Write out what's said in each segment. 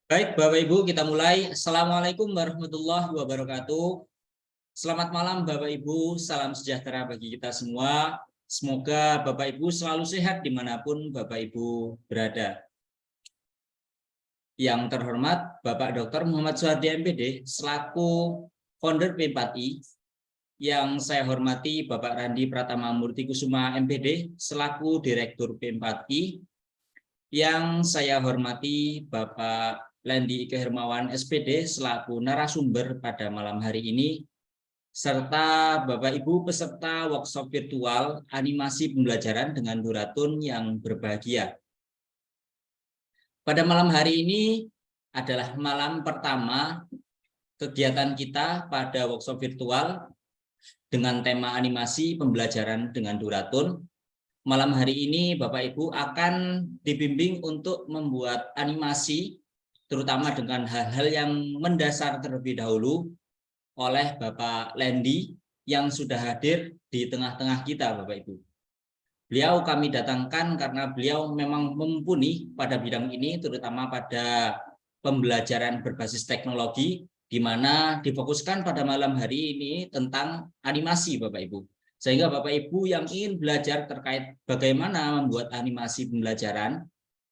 Baik, Bapak Ibu, kita mulai. Assalamualaikum warahmatullahi wabarakatuh. Selamat malam, Bapak Ibu. Salam sejahtera bagi kita semua. Semoga Bapak Ibu selalu sehat dimanapun Bapak Ibu berada. Yang terhormat Bapak Dr. Muhammad Soehardi MPD selaku founder P4I. Yang saya hormati Bapak Randi Pratama Murti Kusuma MPD selaku Direktur P4I. Yang saya hormati Bapak Lendi Ike Hermawan SPD selaku narasumber pada malam hari ini, serta Bapak Ibu peserta workshop virtual animasi pembelajaran dengan Duratun yang berbahagia. Pada malam hari ini adalah malam pertama kegiatan kita pada workshop virtual dengan tema animasi pembelajaran dengan Duratun. Malam hari ini Bapak Ibu akan dibimbing untuk membuat animasi terutama dengan hal-hal yang mendasar terlebih dahulu oleh Bapak Lendi yang sudah hadir di tengah-tengah kita Bapak Ibu. Beliau kami datangkan karena beliau memang mumpuni pada bidang ini terutama pada pembelajaran berbasis teknologi di mana difokuskan pada malam hari ini tentang animasi Bapak Ibu. Sehingga Bapak Ibu yang ingin belajar terkait bagaimana membuat animasi pembelajaran,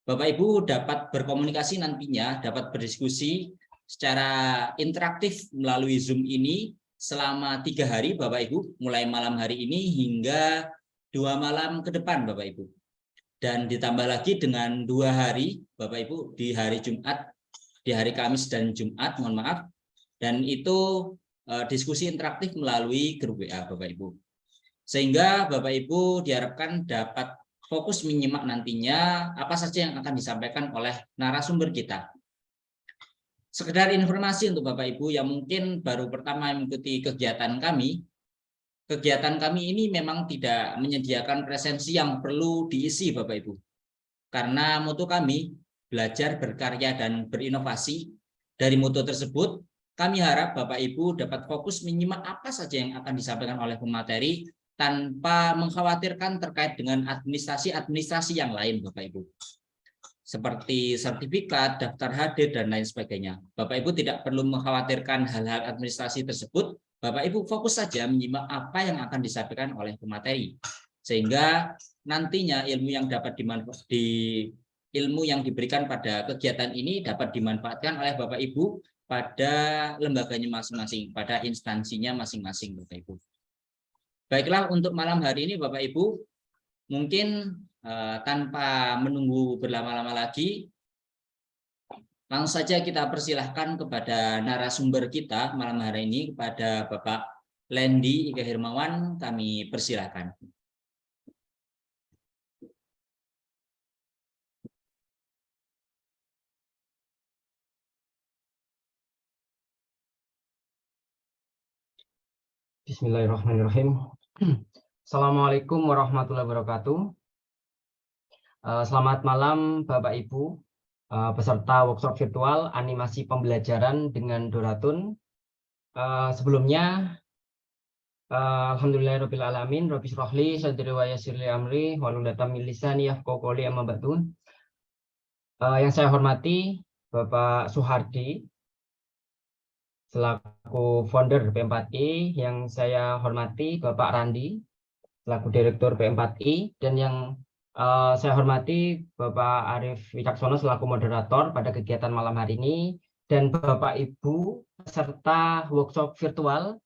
Bapak Ibu dapat berkomunikasi nantinya, dapat berdiskusi secara interaktif melalui Zoom ini selama 3 hari Bapak Ibu, mulai malam hari ini hingga 2 malam ke depan Bapak Ibu. Dan ditambah lagi dengan 2 hari Bapak Ibu di hari Jumat, di hari Kamis dan Jumat, mohon maaf. Dan itu diskusi interaktif melalui grup WA Bapak Ibu. Sehingga Bapak Ibu diharapkan dapat fokus menyimak nantinya apa saja yang akan disampaikan oleh narasumber kita. Sekedar informasi untuk Bapak Ibu yang mungkin baru pertama mengikuti kegiatan kami ini memang tidak menyediakan presensi yang perlu diisi Bapak Ibu. Karena moto kami, belajar, berkarya, dan berinovasi. Dari moto tersebut, kami harap Bapak Ibu dapat fokus menyimak apa saja yang akan disampaikan oleh pemateri tanpa mengkhawatirkan terkait dengan administrasi yang lain Bapak Ibu. Seperti sertifikat, daftar hadir, dan lain sebagainya. Bapak Ibu tidak perlu mengkhawatirkan hal-hal administrasi tersebut. Bapak Ibu fokus saja menyimak apa yang akan disampaikan oleh pemateri. Sehingga nantinya ilmu yang diberikan pada kegiatan ini dapat dimanfaatkan oleh Bapak Ibu pada lembaganya masing-masing, pada instansinya masing-masing Bapak Ibu. Baiklah, untuk malam hari ini Bapak Ibu, mungkin tanpa menunggu berlama-lama lagi, langsung saja kita persilahkan kepada narasumber kita malam hari ini, kepada Bapak Lendi Ike Hermawan, kami persilahkan. Bismillahirrahmanirrahim. Assalamualaikum warahmatullahi wabarakatuh. Selamat malam Bapak Ibu, peserta workshop virtual animasi pembelajaran dengan Duratun. Sebelumnya, alhamdulillahirobbilalamin, Rabbi shrahli sadri wa yassirli amri wahlul 'uqdatam min lisani yafqahu qawli, amma ba'du. Yang saya hormati Bapak Soehardi selaku founder P4I, yang saya hormati Bapak Randi selaku Direktur P4I, dan yang saya hormati Bapak Arif Wicaksono selaku moderator pada kegiatan malam hari ini, dan Bapak Ibu peserta workshop virtual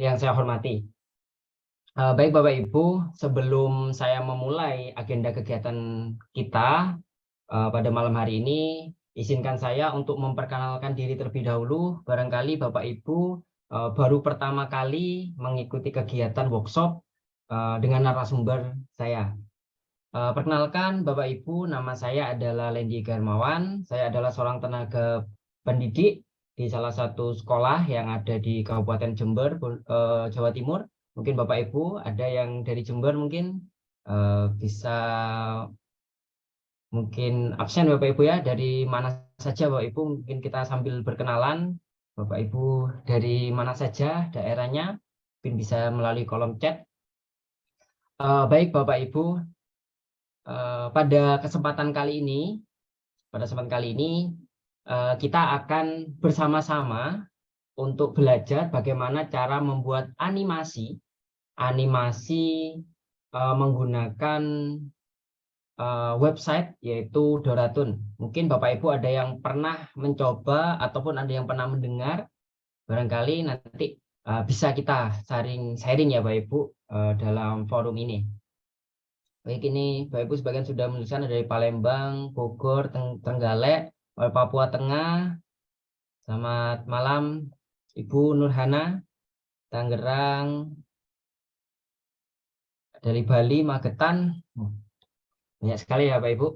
yang saya hormati. Baik Bapak Ibu, sebelum saya memulai agenda kegiatan kita pada malam hari ini, izinkan saya untuk memperkenalkan diri terlebih dahulu. Barangkali Bapak Ibu baru pertama kali mengikuti kegiatan workshop dengan narasumber saya. Perkenalkan Bapak Ibu, nama saya adalah Lendi Ike Hermawan. Saya adalah seorang tenaga pendidik di salah satu sekolah yang ada di Kabupaten Jember, Jawa Timur. Mungkin Bapak Ibu ada yang dari Jember, mungkin bisa mungkin absen Bapak Ibu ya, dari mana saja Bapak Ibu, mungkin kita sambil berkenalan. Bapak Ibu dari mana saja daerahnya, mungkin bisa melalui kolom chat. Baik Bapak Ibu, pada kesempatan kali ini kita akan bersama-sama untuk belajar bagaimana cara membuat animasi menggunakan website yaitu Doratun. Mungkin Bapak Ibu ada yang pernah mencoba ataupun ada yang pernah mendengar, barangkali nanti bisa kita sharing ya Bapak Ibu dalam forum ini. Baik, ini Bapak Ibu sebagian sudah menuliskan dari Palembang, Bogor, Trenggalek, Papua Tengah. Selamat malam Ibu Nurhana, Tangerang, dari Bali, Magetan. Banyak sekali ya Bapak Ibu.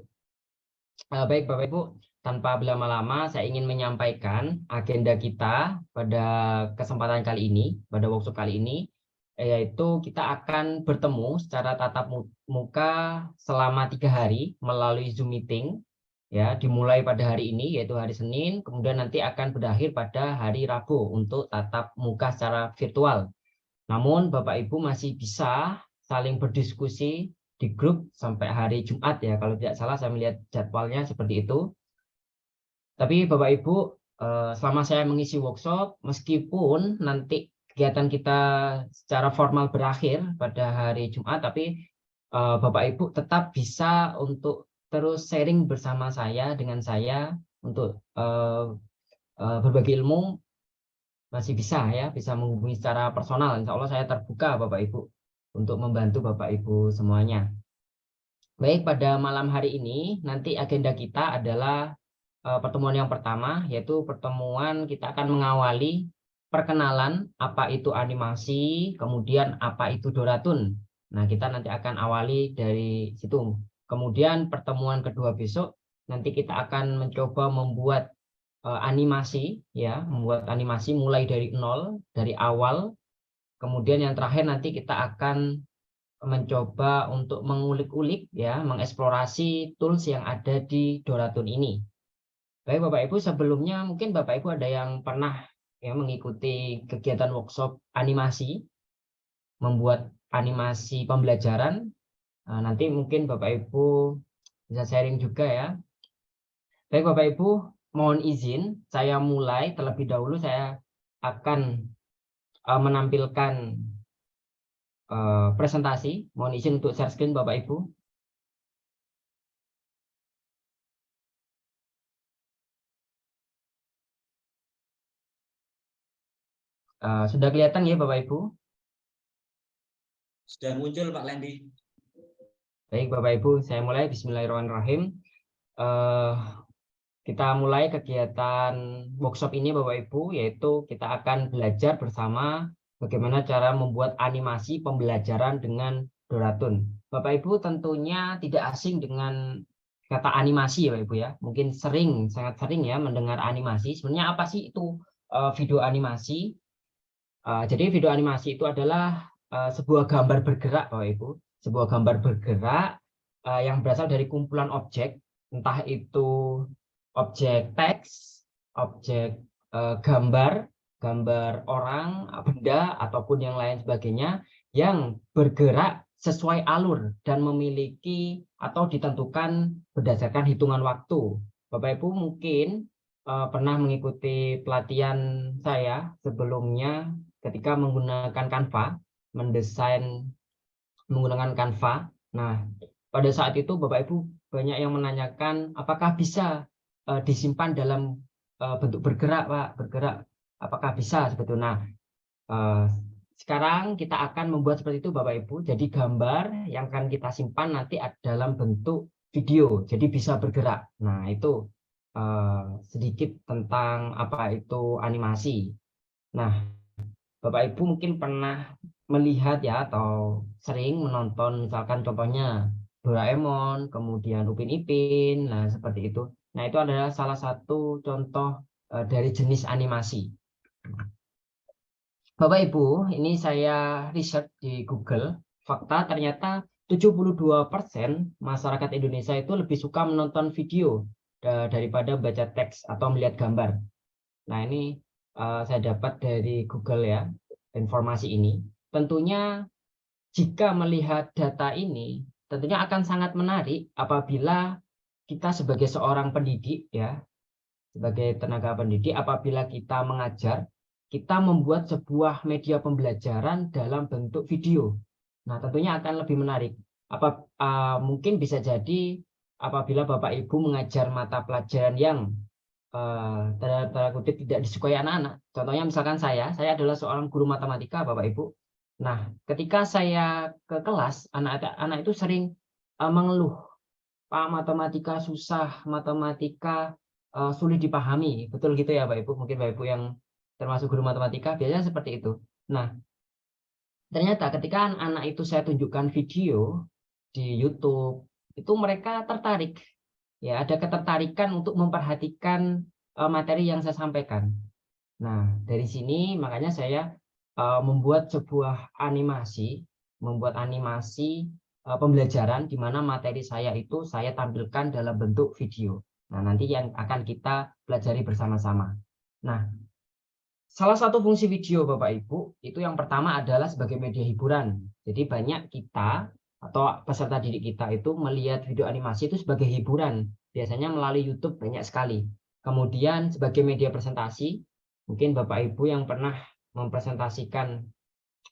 Baik Bapak Ibu, tanpa berlama-lama saya ingin menyampaikan agenda kita pada kesempatan kali ini, pada workshop kali ini, yaitu kita akan bertemu secara tatap muka selama 3 hari melalui Zoom meeting, ya, dimulai pada hari ini yaitu hari Senin, kemudian nanti akan berakhir pada hari Rabu untuk tatap muka secara virtual. Namun Bapak Ibu masih bisa saling berdiskusi di grup sampai hari Jumat ya, kalau tidak salah saya melihat jadwalnya seperti itu. Tapi Bapak Ibu, selama saya mengisi workshop, meskipun nanti kegiatan kita secara formal berakhir pada hari Jumat, tapi Bapak Ibu tetap bisa untuk terus sharing bersama saya, dengan saya, untuk berbagi ilmu, masih bisa ya, bisa menghubungi secara personal. Insya Allah saya terbuka Bapak Ibu untuk membantu Bapak Ibu semuanya. Baik, pada malam hari ini nanti agenda kita adalah pertemuan yang pertama, yaitu pertemuan kita akan mengawali perkenalan apa itu animasi, kemudian apa itu Doratun. Nah, kita nanti akan awali dari situ. Kemudian pertemuan kedua besok nanti kita akan mencoba membuat animasi, ya, membuat animasi mulai dari nol, dari awal. Kemudian yang terakhir nanti kita akan mencoba untuk mengulik-ulik, ya, mengeksplorasi tools yang ada di Doratun ini. Baik Bapak Ibu, sebelumnya mungkin Bapak Ibu ada yang pernah ya mengikuti kegiatan workshop animasi, membuat animasi pembelajaran. Nah, nanti mungkin Bapak Ibu bisa sharing juga ya. Baik Bapak Ibu, mohon izin saya mulai terlebih dahulu. Saya akan menampilkan presentasi. Mohon izin untuk share screen Bapak Ibu. Sudah kelihatan ya Bapak Ibu? Sudah muncul Pak Lendi. Baik Bapak Ibu, saya mulai. Bismillahirrahmanirrahim. Kita mulai kegiatan workshop ini Bapak Ibu, yaitu kita akan belajar bersama bagaimana cara membuat animasi pembelajaran dengan Doratun. Bapak Ibu tentunya tidak asing dengan kata animasi ya Bapak Ibu ya. Mungkin sangat sering ya mendengar animasi. Sebenarnya apa sih itu video animasi? Jadi video animasi itu adalah sebuah gambar bergerak Bapak Ibu. Sebuah gambar bergerak yang berasal dari kumpulan objek, entah itu objek teks, objek gambar orang, benda, ataupun yang lain sebagainya yang bergerak sesuai alur dan memiliki atau ditentukan berdasarkan hitungan waktu. Bapak Ibu mungkin pernah mengikuti pelatihan saya sebelumnya ketika menggunakan Canva, mendesain menggunakan Canva. Nah, pada saat itu Bapak Ibu banyak yang menanyakan apakah bisa disimpan dalam bentuk bergerak, Pak, bergerak. Apakah bisa sebetulnya? Sekarang kita akan membuat seperti itu Bapak Ibu. Jadi gambar yang akan kita simpan nanti dalam bentuk video, jadi bisa bergerak. Nah, itu sedikit tentang apa itu animasi. Nah, Bapak Ibu mungkin pernah melihat ya atau sering menonton misalkan contohnya Doraemon, kemudian Upin Ipin, nah seperti itu. Nah, itu adalah salah satu contoh dari jenis animasi. Bapak Ibu, ini saya riset di Google, fakta ternyata 72% masyarakat Indonesia itu lebih suka menonton video daripada baca teks atau melihat gambar. Nah, ini saya dapat dari Google ya, informasi ini. Tentunya jika melihat data ini, tentunya akan sangat menarik apabila kita sebagai seorang pendidik ya, sebagai tenaga pendidik apabila kita mengajar, kita membuat sebuah media pembelajaran dalam bentuk video. Nah, tentunya akan lebih menarik. Mungkin bisa jadi apabila Bapak Ibu mengajar mata pelajaran yang tanda kutip tidak disukai anak-anak. Contohnya misalkan saya adalah seorang guru matematika, Bapak Ibu. Nah, ketika saya ke kelas, anak-anak itu sering mengeluh, Pak, matematika susah, matematika sulit dipahami. Betul gitu ya, Bapak Ibu? Mungkin Bapak Ibu yang termasuk guru matematika biasanya seperti itu. Nah, ternyata ketika anak-anak itu saya tunjukkan video di YouTube, itu mereka tertarik. Ya, ada ketertarikan untuk memperhatikan materi yang saya sampaikan. Nah, dari sini makanya saya membuat sebuah animasi, pembelajaran di mana materi saya itu saya tampilkan dalam bentuk video. Nah, nanti yang akan kita pelajari bersama-sama. Nah, salah satu fungsi video Bapak Ibu itu yang pertama adalah sebagai media hiburan. Jadi banyak kita atau peserta didik kita itu melihat video animasi itu sebagai hiburan. Biasanya melalui YouTube banyak sekali. Kemudian sebagai media presentasi, mungkin Bapak Ibu yang pernah mempresentasikan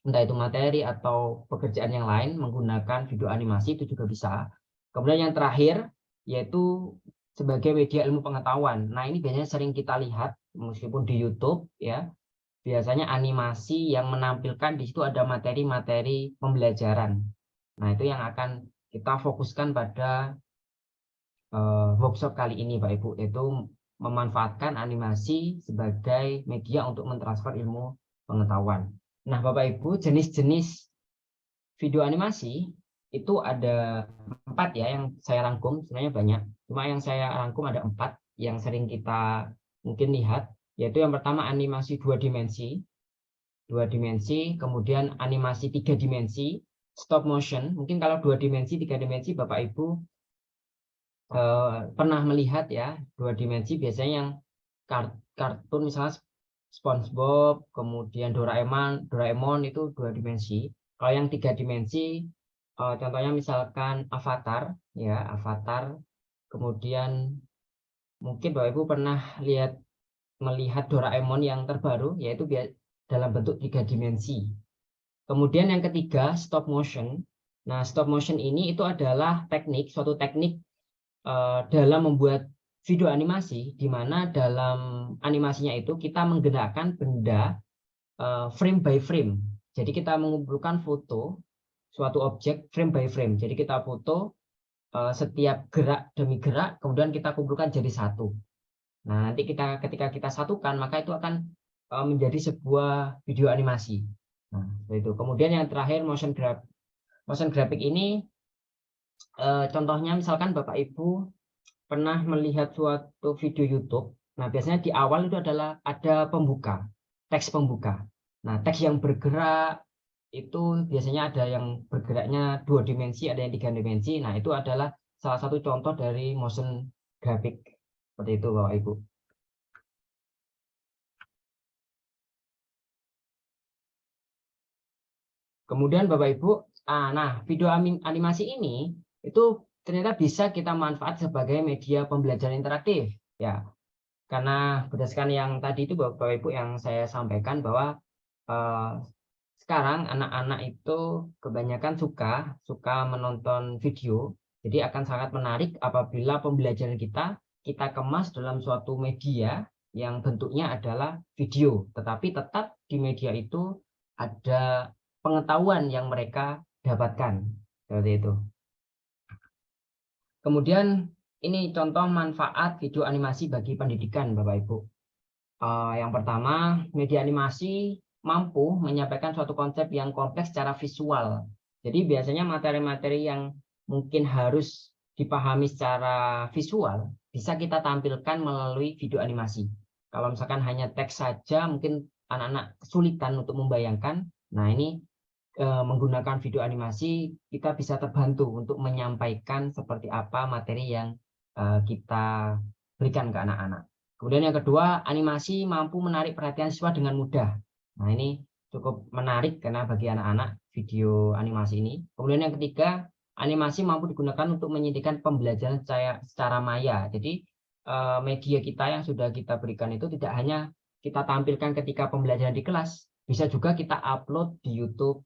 entah itu materi atau pekerjaan yang lain menggunakan video animasi itu juga bisa. Kemudian yang terakhir yaitu sebagai media ilmu pengetahuan. Nah, ini biasanya sering kita lihat meskipun di YouTube ya. Biasanya animasi yang menampilkan di situ ada materi-materi pembelajaran. Nah, itu yang akan kita fokuskan pada workshop kali ini, Pak Ibu, yaitu memanfaatkan animasi sebagai media untuk mentransfer ilmu pengetahuan. Nah, Bapak Ibu, jenis-jenis video animasi itu ada 4 ya yang saya rangkum, sebenarnya banyak. Cuma yang saya rangkum ada 4 yang sering kita mungkin lihat, yaitu yang pertama animasi 2 dimensi, kemudian animasi 3 dimensi, stop motion. Mungkin kalau 2 dimensi, 3 dimensi Bapak Ibu pernah melihat ya, 2 dimensi biasanya yang kartun misalnya SpongeBob, kemudian Doraemon itu 2 dimensi. Kalau yang 3 dimensi contohnya misalkan Avatar ya, Avatar. Kemudian mungkin Bapak Ibu pernah melihat Doraemon yang terbaru yaitu dalam bentuk 3 dimensi. Kemudian yang ketiga, stop motion. Nah, stop motion ini itu adalah suatu teknik dalam membuat video animasi, di mana dalam animasinya itu kita menggerakkan benda frame by frame. Jadi kita mengumpulkan foto suatu objek frame by frame. Jadi kita foto setiap gerak demi gerak, kemudian kita kumpulkan jadi satu. Nah, nanti ketika kita satukan, maka itu akan menjadi sebuah video animasi. Nah, itu. Kemudian yang terakhir motion graphic ini contohnya misalkan Bapak Ibu pernah melihat suatu video YouTube. Nah, biasanya di awal itu adalah ada teks pembuka. Nah, teks yang bergerak itu biasanya ada yang bergeraknya 2 dimensi, ada yang 3 dimensi. Nah, itu adalah salah satu contoh dari motion graphic. Seperti itu, Bapak Ibu. Kemudian Bapak Ibu, nah video animasi ini itu ternyata bisa kita manfaat sebagai media pembelajaran interaktif. Ya, karena berdasarkan yang tadi itu Bapak Ibu yang saya sampaikan bahwa sekarang anak-anak itu kebanyakan suka menonton video. Jadi akan sangat menarik apabila pembelajaran kita kemas dalam suatu media yang bentuknya adalah video, tetapi tetap di media itu ada pengetahuan yang mereka dapatkan. Seperti itu. Kemudian ini contoh manfaat video animasi bagi pendidikan, Bapak Ibu. Yang pertama, media animasi mampu menyampaikan suatu konsep yang kompleks secara visual. Jadi biasanya materi-materi yang mungkin harus dipahami secara visual bisa kita tampilkan melalui video animasi. Kalau misalkan hanya teks saja, mungkin anak-anak kesulitan untuk membayangkan. Nah, ini menggunakan video animasi kita bisa terbantu untuk menyampaikan seperti apa materi yang kita berikan ke anak-anak. Kemudian yang kedua, animasi mampu menarik perhatian siswa dengan mudah. Nah, ini cukup menarik karena bagi anak-anak video animasi ini. Kemudian yang ketiga, animasi mampu digunakan untuk menyediakan pembelajaran secara maya. Jadi media kita yang sudah kita berikan itu tidak hanya kita tampilkan ketika pembelajaran di kelas, bisa juga kita upload di YouTube,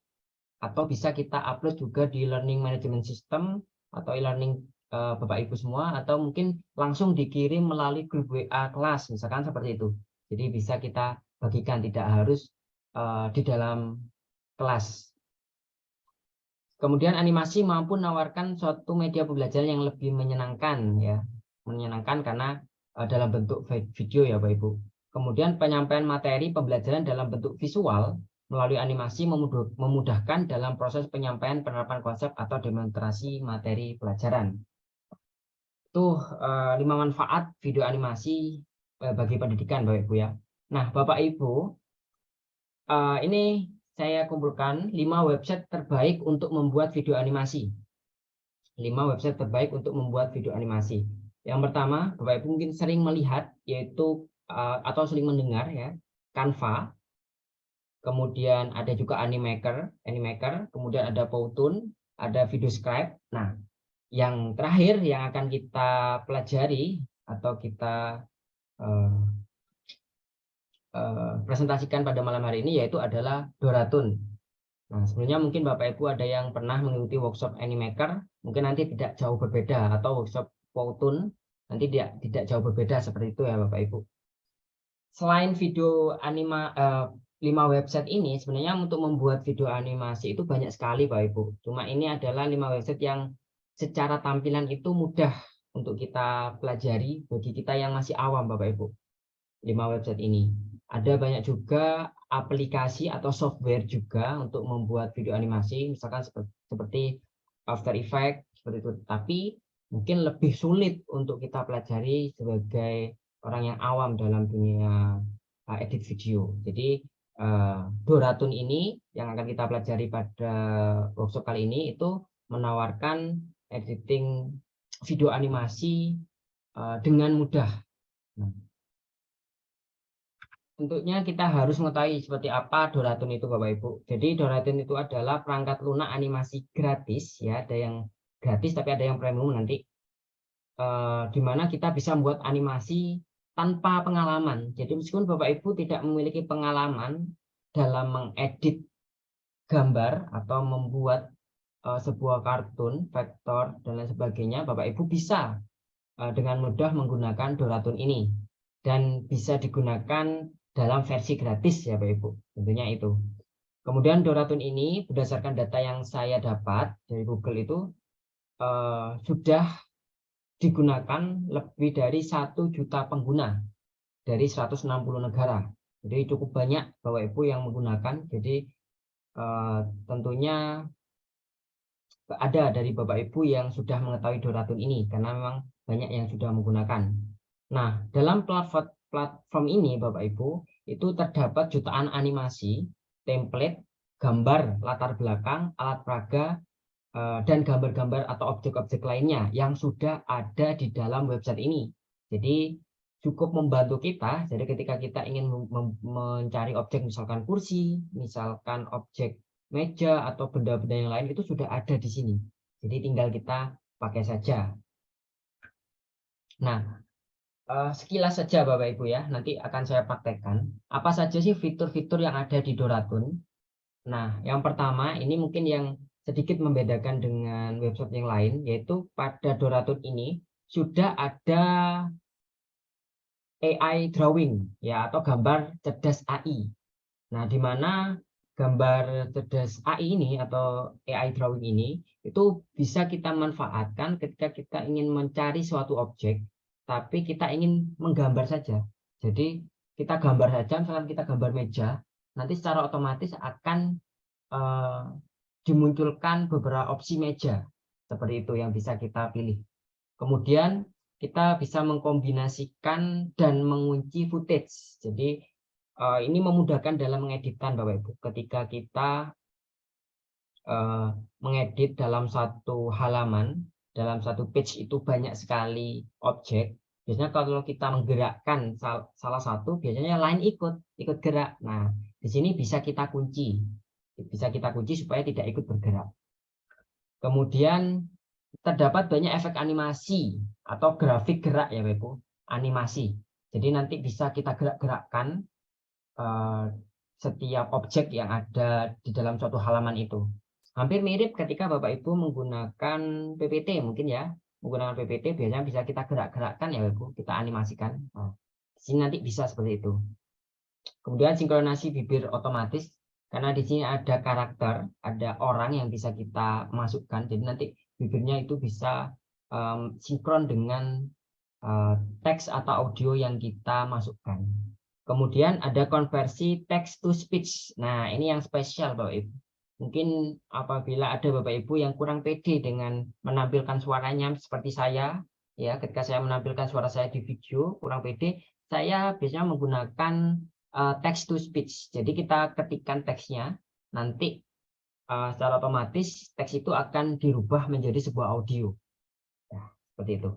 atau bisa kita upload juga di learning management system atau e-learning Bapak Ibu semua, atau mungkin langsung dikirim melalui grup WA kelas, misalkan seperti itu. Jadi bisa kita bagikan, tidak harus di dalam kelas. Kemudian animasi mampu menawarkan suatu media pembelajaran yang lebih menyenangkan, ya, menyenangkan karena dalam bentuk video ya Bapak Ibu. Kemudian penyampaian materi pembelajaran dalam bentuk visual melalui animasi memudahkan dalam proses penyampaian penerapan konsep atau demonstrasi materi pelajaran. Itu 5 manfaat video animasi bagi pendidikan Bapak Ibu ya. Nah Bapak Ibu, ini saya kumpulkan 5 website terbaik untuk membuat video animasi. 5 website terbaik untuk membuat video animasi. Yang pertama, Bapak Ibu mungkin sering melihat, yaitu atau sering mendengar ya, Canva. Kemudian ada juga Animaker, kemudian ada Powtoon, ada Videoscribe. Nah, yang terakhir yang akan kita pelajari atau kita presentasikan pada malam hari ini yaitu adalah Doratun. Nah, sebenarnya mungkin Bapak Ibu ada yang pernah mengikuti workshop Animaker, mungkin nanti tidak jauh berbeda, atau workshop Powtoon nanti tidak jauh berbeda seperti itu ya Bapak Ibu. Selain video 5 website ini, sebenarnya untuk membuat video animasi itu banyak sekali Bapak Ibu. Cuma ini adalah 5 website yang secara tampilan itu mudah untuk kita pelajari bagi kita yang masih awam Bapak Ibu. 5 website ini. Ada banyak juga aplikasi atau software juga untuk membuat video animasi, misalkan seperti After Effects seperti itu. Tapi mungkin lebih sulit untuk kita pelajari sebagai orang yang awam dalam dunia edit video. Jadi Doratun ini yang akan kita pelajari pada workshop kali ini itu menawarkan editing video animasi dengan mudah. Nah, tentunya kita harus mengetahui seperti apa Doratun itu Bapak Ibu. Jadi Doratun itu adalah perangkat lunak animasi gratis ya, ada yang gratis tapi ada yang premium nanti. Di mana kita bisa membuat animasi tanpa pengalaman. Jadi meskipun Bapak Ibu tidak memiliki pengalaman dalam mengedit gambar atau membuat sebuah kartun, vektor dan lain sebagainya, Bapak Ibu bisa dengan mudah menggunakan Doratun ini dan bisa digunakan dalam versi gratis ya Bapak Ibu, tentunya itu. Kemudian Doratun ini berdasarkan data yang saya dapat dari Google itu sudah digunakan lebih dari 1 juta pengguna dari 160 negara. Jadi cukup banyak Bapak Ibu yang menggunakan. Jadi tentunya ada dari Bapak Ibu yang sudah mengetahui Doratun ini karena memang banyak yang sudah menggunakan. Nah, dalam platform ini Bapak Ibu itu terdapat jutaan animasi, template, gambar latar belakang, alat peraga, dan gambar-gambar atau objek-objek lainnya yang sudah ada di dalam website ini. Jadi cukup membantu kita. Jadi ketika kita ingin mencari objek, misalkan kursi, misalkan objek meja atau benda-benda yang lain, itu sudah ada di sini. Jadi tinggal kita pakai saja. Nah, sekilas saja Bapak Ibu ya, nanti akan saya praktekkan. Apa saja sih fitur-fitur yang ada di Doratun? Nah, yang pertama ini mungkin yang sedikit membedakan dengan website yang lain, yaitu pada Doratun ini sudah ada AI drawing ya, atau gambar cerdas AI. Nah, di mana gambar cerdas AI ini atau AI drawing ini itu bisa kita manfaatkan ketika kita ingin mencari suatu objek, tapi kita ingin menggambar saja. Jadi kita gambar saja, misalkan kita gambar meja, nanti secara otomatis akan dimunculkan beberapa opsi meja seperti itu yang bisa kita pilih. Kemudian kita bisa mengkombinasikan dan mengunci footage. Jadi ini memudahkan dalam mengeditkan Bapak Ibu. Ketika kita mengedit dalam satu halaman, dalam satu page itu banyak sekali objek. Biasanya kalau kita menggerakkan salah satu, biasanya lain ikut gerak. Nah, di sini bisa kita kunci. Bisa kita kunci supaya tidak ikut bergerak. Kemudian terdapat banyak efek animasi atau grafik gerak ya Bapak Ibu. animasi. Jadi nanti bisa kita gerak-gerakkan setiap objek yang ada di dalam suatu halaman itu. Hampir mirip ketika Bapak Ibu menggunakan PPT mungkin ya. Menggunakan PPT biasanya bisa kita gerak-gerakkan ya Bapak Ibu, kita animasikan. Nah, di sini nanti bisa seperti itu. Kemudian sinkronasi bibir otomatis, karena di sini ada karakter, ada orang yang bisa kita masukkan. Jadi nanti bibirnya itu bisa sinkron dengan teks atau audio yang kita masukkan. Kemudian ada konversi text to speech. Nah, ini yang spesial Bapak Ibu. Mungkin apabila ada Bapak Ibu yang kurang pede dengan menampilkan suaranya seperti saya, ya, ketika saya menampilkan suara saya di video kurang pede, saya biasanya menggunakan text to speech. Jadi kita ketikkan teksnya, nanti secara otomatis teks itu akan dirubah menjadi sebuah audio. Ya, seperti itu.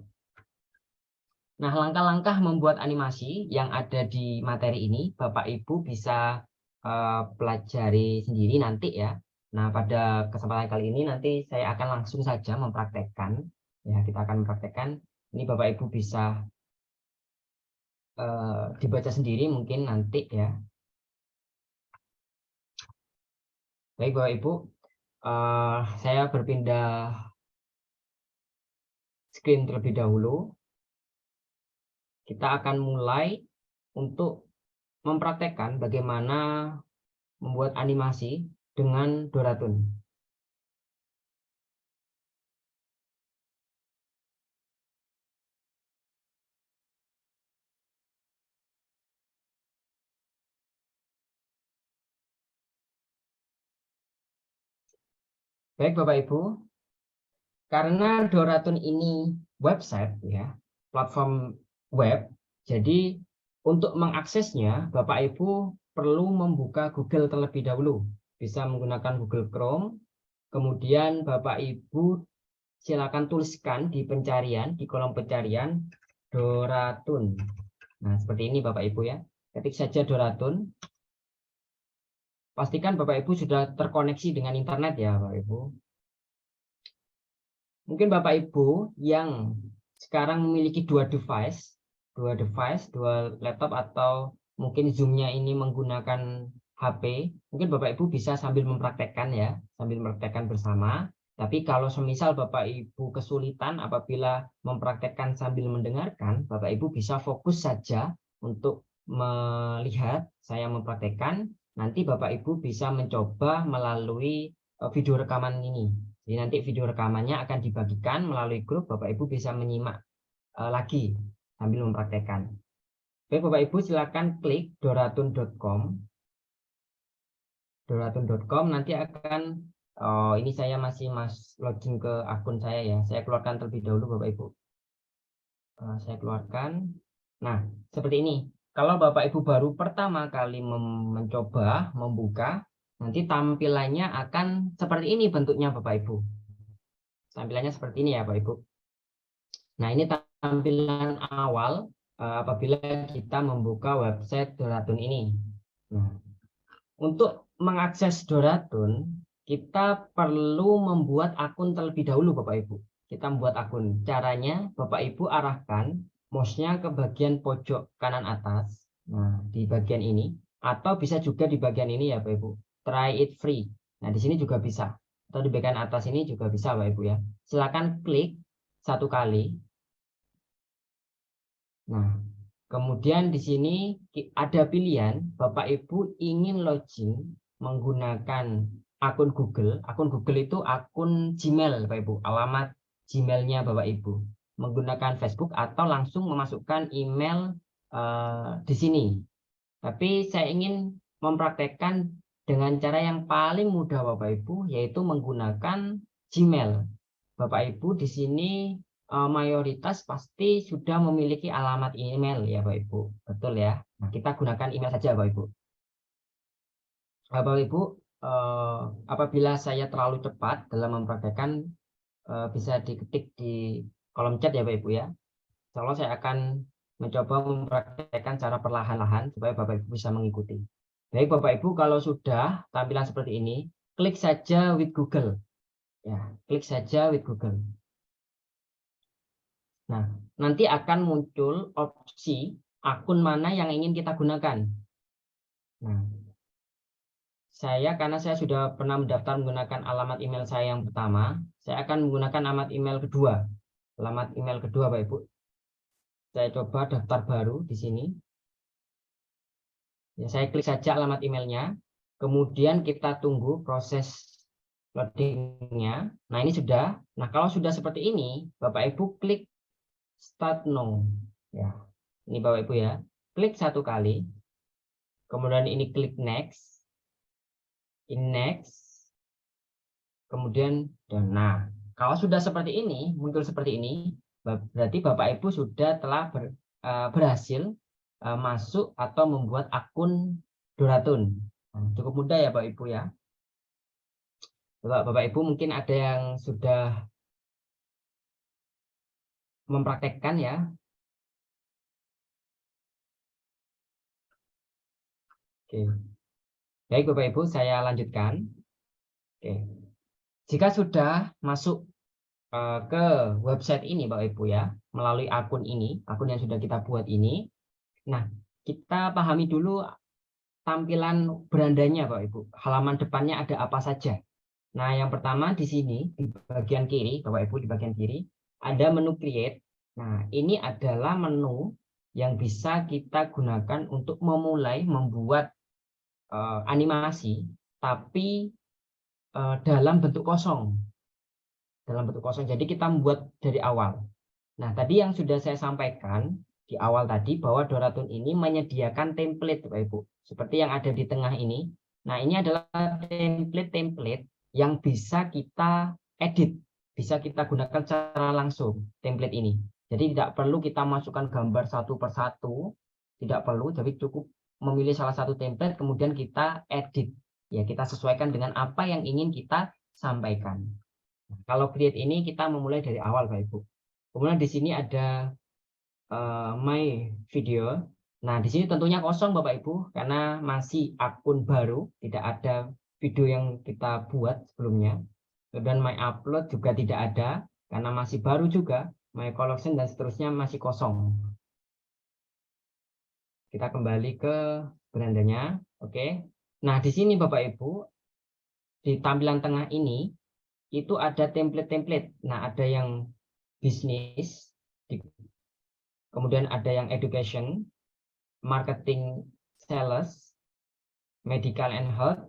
Nah, langkah-langkah membuat animasi yang ada di materi ini, Bapak Ibu bisa pelajari sendiri nanti ya. Nah, pada kesempatan kali ini nanti saya akan langsung saja mempraktekkan. Ya, kita akan mempraktekkan. Ini Bapak Ibu bisa dibaca sendiri mungkin nanti ya. Baik Bapak Ibu, saya berpindah screen terlebih dahulu. Kita akan mulai untuk mempraktekkan bagaimana membuat animasi dengan Doratun. Baik Bapak Ibu, karena Doratun ini website ya, platform web, jadi untuk mengaksesnya Bapak Ibu perlu membuka Google terlebih dahulu. Bisa menggunakan Google Chrome, kemudian Bapak Ibu silakan tuliskan di pencarian, di kolom pencarian Doratun. Nah, seperti ini Bapak Ibu ya. Ketik saja Doratun. Pastikan Bapak Ibu sudah terkoneksi dengan internet ya Bapak Ibu. Mungkin Bapak Ibu yang sekarang memiliki dua device, dua laptop atau mungkin Zoom-nya ini menggunakan HP, mungkin Bapak Ibu bisa sambil mempraktekkan ya, sambil mempraktekkan bersama. Tapi kalau semisal Bapak Ibu kesulitan apabila mempraktekkan sambil mendengarkan, Bapak Ibu bisa fokus saja untuk melihat saya mempraktekkan. Nanti Bapak Ibu bisa mencoba melalui video rekaman ini. Jadi nanti video rekamannya akan dibagikan melalui grup, Bapak Ibu bisa menyimak lagi sambil mempraktekkan. Baik Bapak Ibu silakan klik doratun.com. Doratun.com nanti akan ini saya masih login ke akun saya ya. Saya keluarkan terlebih dahulu Bapak Ibu. Saya keluarkan. Nah, seperti ini. Kalau Bapak Ibu baru pertama kali mencoba membuka, nanti tampilannya akan seperti ini bentuknya Bapak Ibu. Tampilannya seperti ini ya Bapak Ibu. Nah, ini tampilan awal apabila kita membuka website Doratun ini. Nah, untuk mengakses Doratun, kita perlu membuat akun terlebih dahulu Bapak Ibu. Kita membuat akun. Caranya Bapak Ibu arahkan mouse-nya ke bagian pojok kanan atas. Nah, di bagian ini. Atau bisa juga di bagian ini ya Bapak Ibu. Try it free. Nah, di sini juga bisa. Atau di bagian atas ini juga bisa Bapak Ibu ya. Silakan klik satu kali. Nah, kemudian di sini ada pilihan Bapak Ibu ingin login menggunakan akun Google. Akun Google itu akun Gmail Bapak Ibu, alamat Gmailnya Bapak Ibu. Menggunakan Facebook atau langsung memasukkan email di sini. Tapi saya ingin mempraktekkan dengan cara yang paling mudah Bapak Ibu, yaitu menggunakan Gmail. Bapak Ibu di sini mayoritas pasti sudah memiliki alamat email ya Bapak Ibu. Betul ya. Nah, kita gunakan email saja Bapak Ibu. Bapak Ibu, apabila saya terlalu cepat dalam mempraktekkan, bisa diketik di kolom chat ya Bapak Ibu ya. Insya Allah saya akan mencoba mempraktekkan cara perlahan-lahan supaya Bapak Ibu bisa mengikuti. Baik Bapak Ibu, kalau sudah tampilan seperti ini, klik saja with Google. Ya, klik saja with Google. Nah, nanti akan muncul opsi akun mana yang ingin kita gunakan. Nah, karena saya sudah pernah mendaftar menggunakan alamat email saya yang pertama, saya akan menggunakan alamat email kedua. Alamat email kedua, Bapak Ibu. Saya coba daftar baru di sini. Ya, saya klik saja alamat emailnya. Kemudian kita tunggu proses loadingnya. Nah, ini sudah. Nah, kalau sudah seperti ini, Bapak Ibu klik Start Now. Ya, ini Bapak Ibu ya. Klik satu kali. Kemudian ini klik Next. Ini Next. Kemudian dan nah, kalau sudah seperti ini, muncul seperti ini, berarti Bapak Ibu sudah telah berhasil masuk atau membuat akun Duratun. Nah, cukup mudah ya Bapak Ibu ya. Bapak Ibu mungkin ada yang sudah mempraktekkan ya. Oke. Baik Bapak Ibu, saya lanjutkan. Oke. Jika sudah masuk ke website ini Bapak Ibu ya, melalui akun ini, akun yang sudah kita buat ini. Nah, kita pahami dulu tampilan berandanya Bapak Ibu. Halaman depannya ada apa saja. Nah, yang pertama di sini di bagian kiri, Bapak Ibu di bagian kiri ada menu create. Nah, ini adalah menu yang bisa kita gunakan untuk memulai membuat animasi tapi dalam bentuk kosong. Dalam bentuk kosong. Jadi kita membuat dari awal. Nah, tadi yang sudah saya sampaikan di awal tadi bahwa Duratun ini menyediakan template Bapak Ibu. Seperti yang ada di tengah ini. Nah, ini adalah template yang bisa kita edit. Bisa kita gunakan secara langsung template ini. Jadi tidak perlu kita masukkan gambar satu persatu. Tidak perlu, jadi cukup memilih salah satu template kemudian kita edit. Ya, kita sesuaikan dengan apa yang ingin kita sampaikan. Nah, kalau create ini kita memulai dari awal Bapak Ibu. Kemudian di sini ada my video. Nah, di sini tentunya kosong Bapak Ibu karena masih akun baru, tidak ada video yang kita buat sebelumnya. Kemudian my upload juga tidak ada karena masih baru juga. My collection dan seterusnya masih kosong. Kita kembali ke berandanya. Oke. Nah, di sini Bapak Ibu di tampilan tengah ini itu ada template-template. Nah, ada yang bisnis, kemudian ada yang education, marketing, sales, medical and health.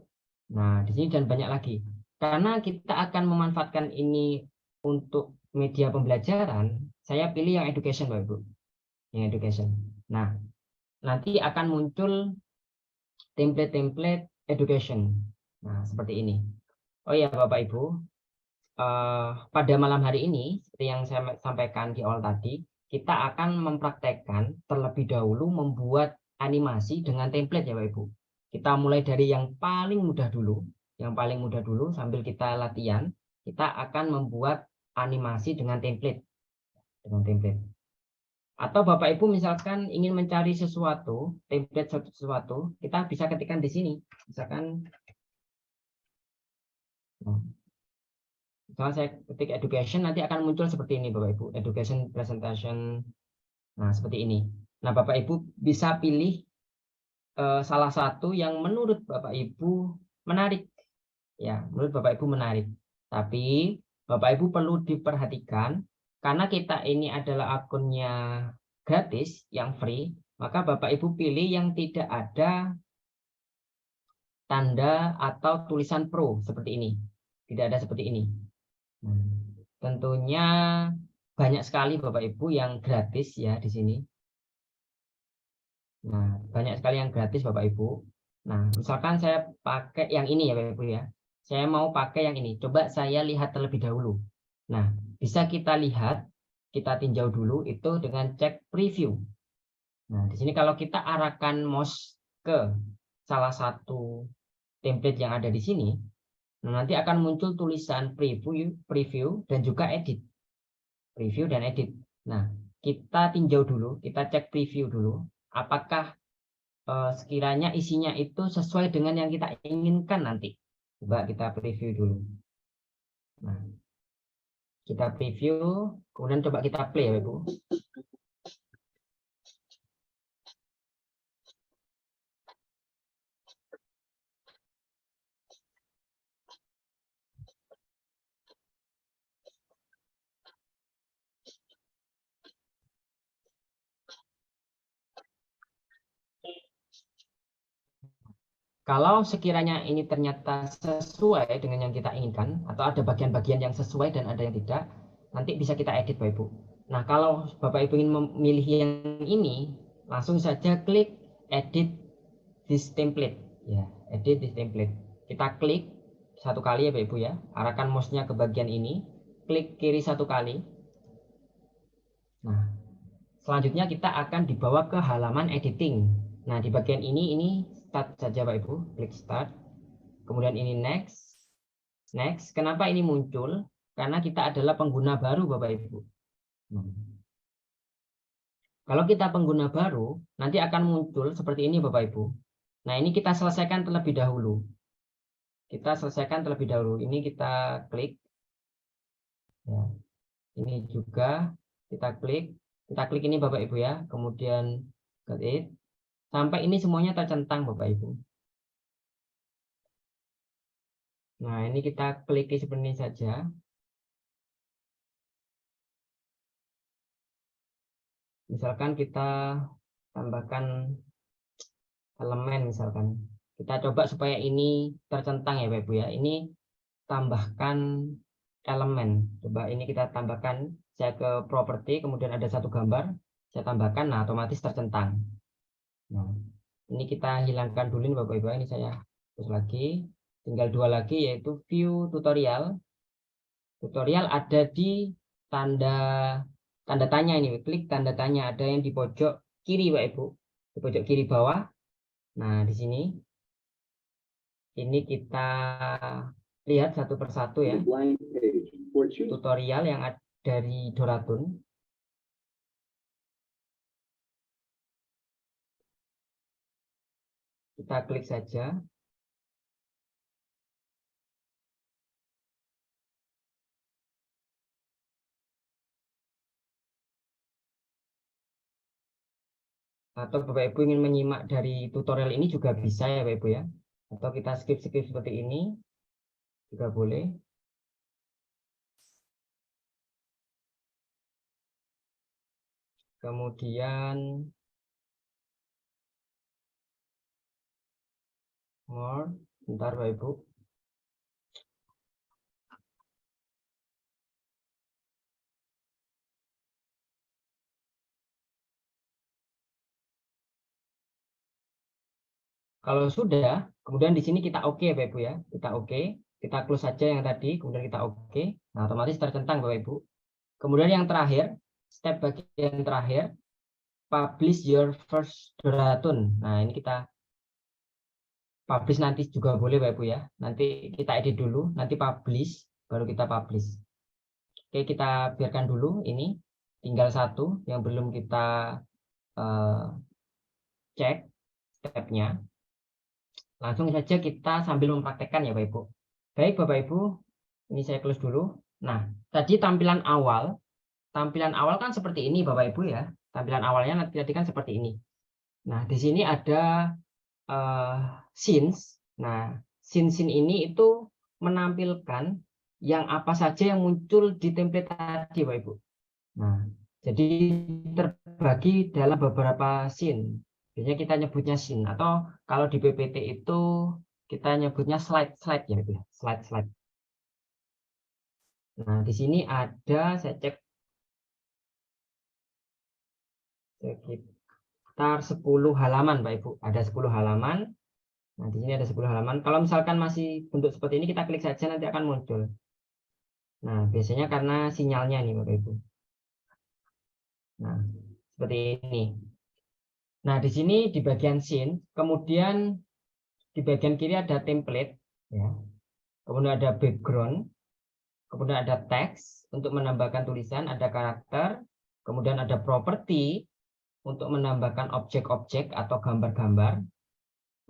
Nah, di sini dan banyak lagi. Karena kita akan memanfaatkan ini untuk media pembelajaran, saya pilih yang education, Bapak Ibu. Yang education. Nah, nanti akan muncul template-template education. Nah, seperti ini. Oh ya, Bapak Ibu, pada malam hari ini, seperti yang saya sampaikan di awal tadi, kita akan mempraktekkan terlebih dahulu membuat animasi dengan template ya Bapak Ibu. Kita mulai dari yang paling mudah dulu. Yang paling mudah dulu sambil kita latihan, kita akan membuat animasi dengan template. Atau Bapak Ibu misalkan ingin mencari sesuatu, template sesuatu, kita bisa ketikkan di sini. Misalkan misalnya saya ketik education, nanti akan muncul seperti ini Bapak Ibu, education presentation. Nah, seperti ini. Nah, Bapak Ibu bisa pilih salah satu yang menurut Bapak Ibu menarik. Ya, menurut Bapak Ibu menarik. Tapi Bapak Ibu perlu diperhatikan karena kita ini adalah akunnya gratis, yang free, maka Bapak Ibu pilih yang tidak ada tanda atau tulisan pro seperti ini. Tidak ada seperti ini. Tentunya banyak sekali Bapak Ibu yang gratis ya di sini. Nah, banyak sekali yang gratis Bapak Ibu. Nah, misalkan saya pakai yang ini ya Bapak Ibu ya. Saya mau pakai yang ini. Coba saya lihat terlebih dahulu. Nah, bisa kita lihat, kita tinjau dulu itu dengan cek preview. Nah, di sini kalau kita arahkan mouse ke salah satu template yang ada di sini, nah, nanti akan muncul tulisan preview dan juga edit. Preview dan edit. Nah, kita tinjau dulu, kita cek preview dulu. Apakah sekiranya isinya itu sesuai dengan yang kita inginkan nanti. Coba kita preview dulu. Nah, Kita preview, kemudian coba kita play ya Ibu. Kalau sekiranya ini ternyata sesuai dengan yang kita inginkan, atau ada bagian-bagian yang sesuai dan ada yang tidak, nanti bisa kita edit Bapak Ibu. Nah, kalau Bapak Ibu ingin memilih yang ini, langsung saja klik edit this template. Ya, edit this template. Kita klik satu kali ya Bapak Ibu ya, arahkan mouse-nya ke bagian ini, klik kiri satu kali. Nah, selanjutnya kita akan dibawa ke halaman editing. Nah, di bagian ini start saja Bapak Ibu, klik start. Kemudian ini next. Next, kenapa ini muncul? Karena kita adalah pengguna baru Bapak Ibu. Kalau kita pengguna baru, nanti akan muncul seperti ini Bapak Ibu. Nah, ini kita selesaikan terlebih dahulu. Kita selesaikan terlebih dahulu. Ini kita klik. Ya. Ini juga kita klik. Kita klik ini Bapak Ibu ya. Kemudian get it. Sampai ini semuanya tercentang Bapak Ibu. Nah, ini kita klik seperti ini saja. Misalkan kita tambahkan elemen misalkan. Kita coba supaya ini tercentang ya Bapak Ibu ya. Ini tambahkan elemen. Coba ini kita tambahkan. Saya ke properti, kemudian ada satu gambar. Saya tambahkan, nah otomatis tercentang. Nah, ini kita hilangkan dulu nih Bapak Ibu. Ini saya hapus lagi. Tinggal dua lagi yaitu view tutorial. Tutorial ada di tanda tanya ini. Klik tanda tanya, ada yang di pojok kiri Bapak Ibu. Di pojok kiri bawah. Nah, di sini. Ini kita lihat satu persatu ya. Tutorial yang ada dari Doratun. Kita klik saja. Atau Bapak Ibu ingin menyimak dari tutorial ini juga bisa ya Bapak Ibu ya. Atau kita skip seperti ini juga boleh. Kemudian more, bentar Bapak Ibu. Kalau sudah, kemudian di sini kita oke Bapak Ibu ya. Kita oke, kita close saja yang tadi, kemudian kita oke. Nah, otomatis tercentang Bapak Ibu. Kemudian yang terakhir, step bagian terakhir, publish your first Doratun. Nah, ini kita publish nanti juga boleh Bapak Ibu ya. Nanti kita edit dulu, nanti publish, baru kita publish. Oke, kita biarkan dulu ini. Tinggal satu yang belum kita cek stepnya. Langsung saja kita sambil mempraktekkan ya Bapak Ibu. Baik Bapak Ibu, ini saya close dulu. Nah, tadi tampilan awal kan seperti ini Bapak Ibu ya. Tampilan awalnya nanti kan seperti ini. Nah, di sini ada scenes. Nah, scene ini itu menampilkan yang apa saja yang muncul di template tadi Bapak Ibu. Nah, jadi terbagi dalam beberapa scene. Biasanya kita nyebutnya scene, atau kalau di PPT itu kita nyebutnya slide ya, slide. Nah, di sini ada, saya cek sekitar 10 halaman, Pak Ibu. Ada 10 halaman. Nah, di sini ada 10 halaman. Kalau misalkan masih bentuk seperti ini, kita klik saja nanti akan muncul. Nah, biasanya karena sinyalnya nih, Bapak Ibu. Nah, seperti ini. Nah, di sini di bagian scene, kemudian di bagian kiri ada template, ya. Kemudian ada background, kemudian ada teks untuk menambahkan tulisan, ada karakter, kemudian ada properti untuk menambahkan objek-objek atau gambar-gambar,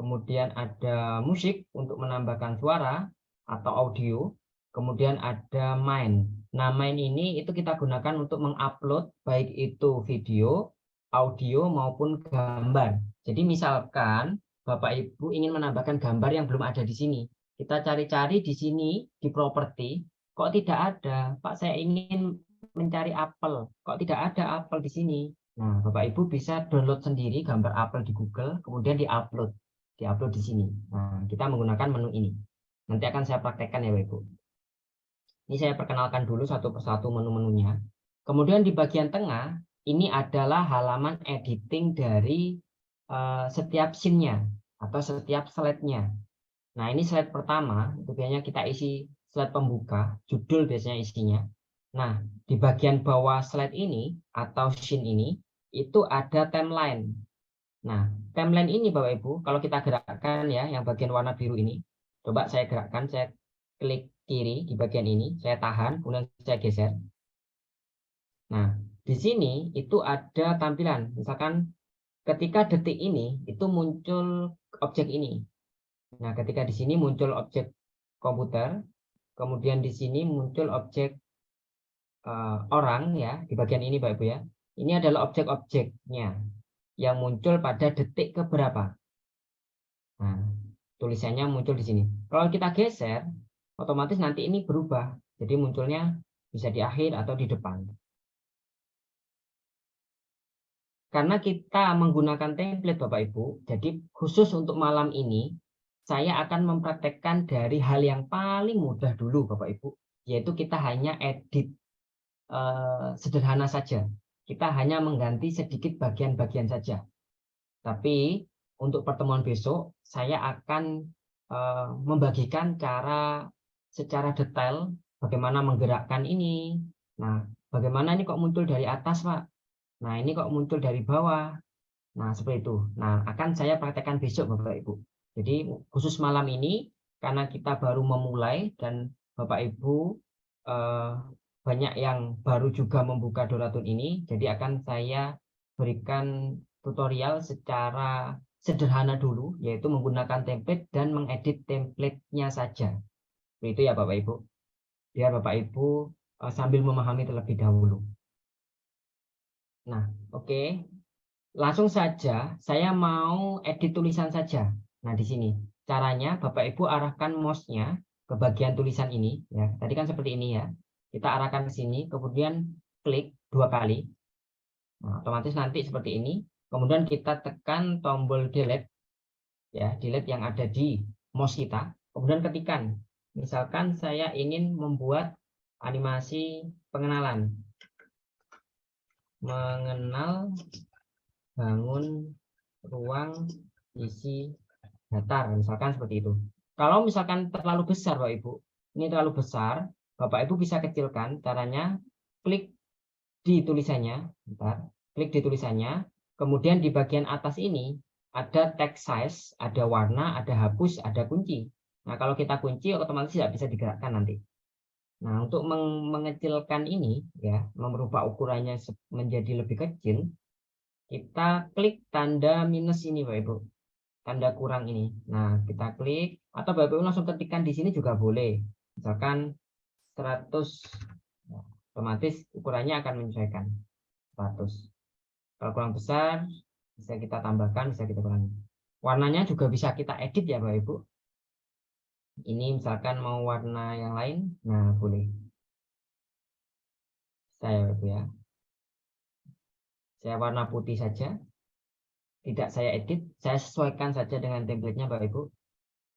kemudian ada musik untuk menambahkan suara atau audio, kemudian ada main Nah, main ini itu kita gunakan untuk mengupload baik itu video, audio maupun gambar. Jadi misalkan Bapak Ibu ingin menambahkan gambar yang belum ada di sini. Kita cari-cari di sini di properti, kok tidak ada. Pak, saya ingin mencari apel, kok tidak ada apel di sini. Nah, Bapak Ibu bisa download sendiri gambar apel di Google, kemudian diupload di sini. Nah, kita menggunakan menu ini. Nanti akan saya praktekkan ya, Bapak Ibu. Ini saya perkenalkan dulu satu persatu menu-menunya. Kemudian di bagian tengah, ini adalah halaman editing dari setiap scene-nya atau setiap slide-nya. Nah, ini slide pertama, itu biasanya kita isi slide pembuka, judul biasanya isinya. Nah, di bagian bawah slide ini atau scene ini, itu ada timeline. Nah, timeline ini Bapak Ibu, kalau kita gerakkan ya, yang bagian warna biru ini, coba saya gerakkan, saya klik kiri di bagian ini, saya tahan, kemudian saya geser. Nah, di sini itu ada tampilan, misalkan ketika detik ini, itu muncul objek ini. Nah, ketika di sini muncul objek komputer, kemudian di sini muncul objek orang ya, di bagian ini Bapak Ibu ya. Ini adalah objek-objeknya yang muncul pada detik keberapa. Nah, tulisannya muncul di sini. Kalau kita geser, otomatis nanti ini berubah. Jadi munculnya bisa di akhir atau di depan. Karena kita menggunakan template Bapak Ibu, jadi khusus untuk malam ini, saya akan mempraktekkan dari hal yang paling mudah dulu Bapak Ibu, yaitu kita hanya edit sederhana saja. Kita hanya mengganti sedikit bagian-bagian saja. Tapi untuk pertemuan besok, saya akan membagikan cara secara detail bagaimana menggerakkan ini. Nah, bagaimana ini kok muncul dari atas, Pak? Nah, ini kok muncul dari bawah. Nah, seperti itu. Nah, akan saya praktekkan besok, Bapak Ibu. Jadi, khusus malam ini, karena kita baru memulai dan Bapak Ibu banyak yang baru juga membuka Doratun ini, jadi akan saya berikan tutorial secara sederhana dulu, yaitu menggunakan template dan mengedit template-nya saja. Itu ya Bapak Ibu, biar Bapak Ibu sambil memahami terlebih dahulu. Nah, oke. Langsung saja, saya mau edit tulisan saja. Nah, di sini caranya Bapak Ibu arahkan mouse-nya ke bagian tulisan ini, ya. Tadi kan seperti ini ya. Kita arahkan ke sini, kemudian klik 2 kali. Nah, otomatis nanti seperti ini. Kemudian kita tekan tombol delete, ya, delete yang ada di mouse kita. Kemudian ketikkan. Misalkan saya ingin membuat animasi pengenalan. Mengenal bangun ruang isi datar, misalkan seperti itu. Kalau misalkan terlalu besar Bapak Ibu, ini terlalu besar, Bapak Ibu bisa kecilkan. Caranya klik di tulisannya, klik di tulisannya, kemudian di bagian atas ini ada text size, ada warna, ada hapus, ada kunci. Nah, kalau kita kunci otomatis tidak bisa digerakkan nanti. Nah, untuk mengecilkan ini ya, merubah ukurannya menjadi lebih kecil, kita klik tanda minus ini Bapak Ibu, tanda kurang ini. Nah, kita klik, atau Bapak Ibu langsung ketikkan di sini juga boleh. Misalkan 100, otomatis ukurannya akan menyesuaikan 100. Kalau kurang besar, bisa kita tambahkan, bisa kita kurangi. Warnanya juga bisa kita edit ya Bapak Ibu. Ini misalkan mau warna yang lain, nah boleh. Saya Bapak Ibu ya. Saya warna putih saja. Tidak saya edit, saya sesuaikan saja dengan template-nya Bapak Ibu.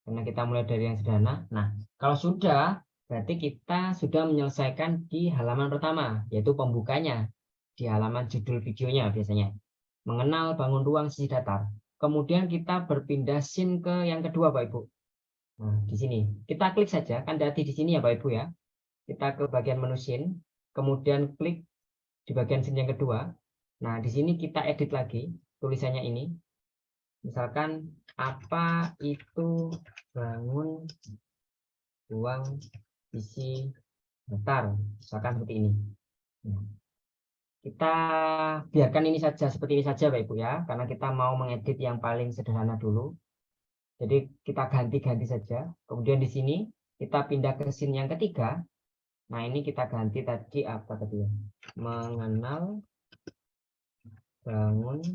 Karena kita mulai dari yang sederhana. Nah, kalau sudah, berarti kita sudah menyelesaikan di halaman pertama, yaitu pembukanya. Di halaman judul videonya biasanya. Mengenal bangun ruang sisi datar. Kemudian kita berpindah scene ke yang kedua Bapak Ibu. Nah, di sini. Kita klik saja, kan tadi di sini ya Bapak Ibu ya. Kita ke bagian menu scene, kemudian klik di bagian scene yang kedua. Nah, di sini kita edit lagi tulisannya ini. Misalkan apa itu bangun ruang isi datar, misalkan seperti ini. Nah, kita biarkan ini saja seperti ini saja Bapak Ibu ya, karena kita mau mengedit yang paling sederhana dulu. Jadi kita ganti-ganti saja. Kemudian di sini kita pindah ke scene yang ketiga. Nah, ini kita ganti tadi apa tadi ya? Mengenal, bangun,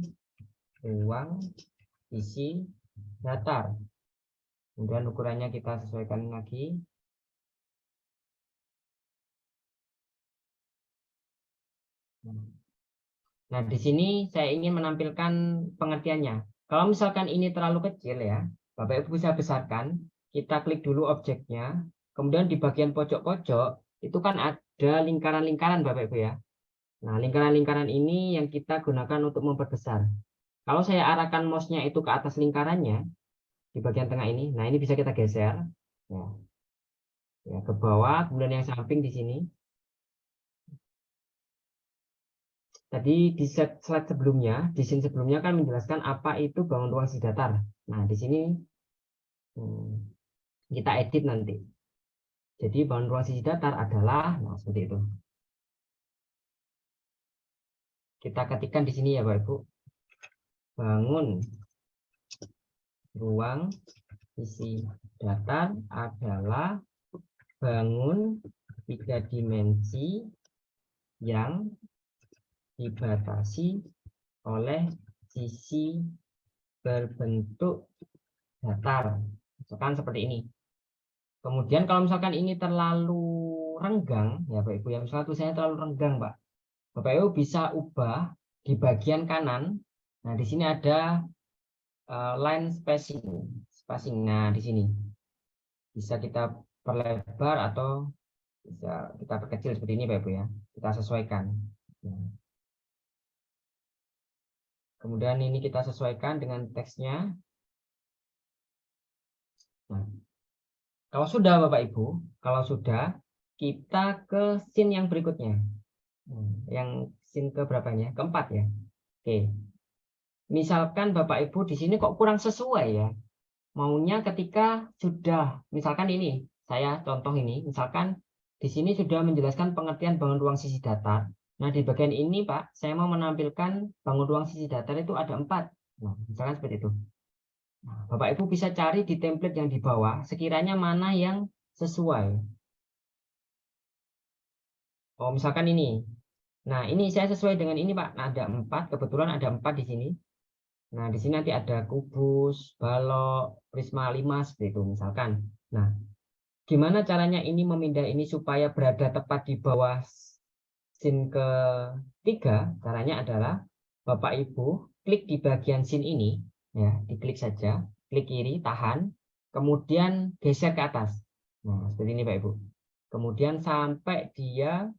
ruang, isi, datar. Kemudian ukurannya kita sesuaikan lagi. Nah, di sini saya ingin menampilkan pengertiannya. Kalau misalkan ini terlalu kecil ya, Bapak Ibu bisa besarkan. Kita klik dulu objeknya. Kemudian di bagian pojok-pojok itu kan ada lingkaran-lingkaran Bapak Ibu ya. Nah, lingkaran-lingkaran ini yang kita gunakan untuk memperbesar. Kalau saya arahkan mouse-nya itu ke atas lingkarannya, di bagian tengah ini, nah ini bisa kita geser. Ya, ke bawah, kemudian yang samping di sini. Tadi di slide sebelumnya, di scene sebelumnya kan menjelaskan apa itu bangun ruang isi datar. Nah, di sini kita edit nanti. Jadi bangun ruang isi datar adalah, nah seperti itu. Kita ketikkan di sini ya Bapak Ibu. Bangun ruang isi datar adalah bangun 3 dimensi yang dibatasi oleh sisi berbentuk datar. Misalkan seperti ini. Kemudian kalau misalkan ini terlalu renggang, ya Bapak Ibu, ya misalkan tulisannya terlalu renggang, Pak. Bapak Ibu bisa ubah di bagian kanan. Nah, di sini ada line spacing. Nah, di sini bisa kita perlebar atau bisa kita perkecil seperti ini, Bapak Ibu ya. Kita sesuaikan. Nah. Kemudian ini kita sesuaikan dengan teksnya. Nah, kalau sudah Bapak Ibu, kalau sudah kita ke scene yang berikutnya. Yang scene ke berapanya? Keempat ya. Oke. Misalkan Bapak Ibu di sini kok kurang sesuai ya. Maunya ketika sudah, misalkan ini, saya contoh ini, misalkan di sini sudah menjelaskan pengertian bangun ruang sisi datar. Nah, di bagian ini Pak, saya mau menampilkan bangun ruang sisi datar itu ada 4. Nah, misalkan seperti itu. Nah, Bapak Ibu bisa cari di template yang di bawah, sekiranya mana yang sesuai. Oh, misalkan ini. Nah, ini saya sesuai dengan ini, Pak. Nah, ada 4, kebetulan ada 4 di sini. Nah, di sini nanti ada kubus, balok, prisma 5 seperti itu misalkan. Nah, gimana caranya ini memindah ini supaya berada tepat di bawah scene ketiga? Caranya adalah Bapak Ibu klik di bagian scene ini, ya, diklik saja, klik kiri, tahan, kemudian geser ke atas. Nah, seperti ini Pak Ibu. Kemudian sampai dia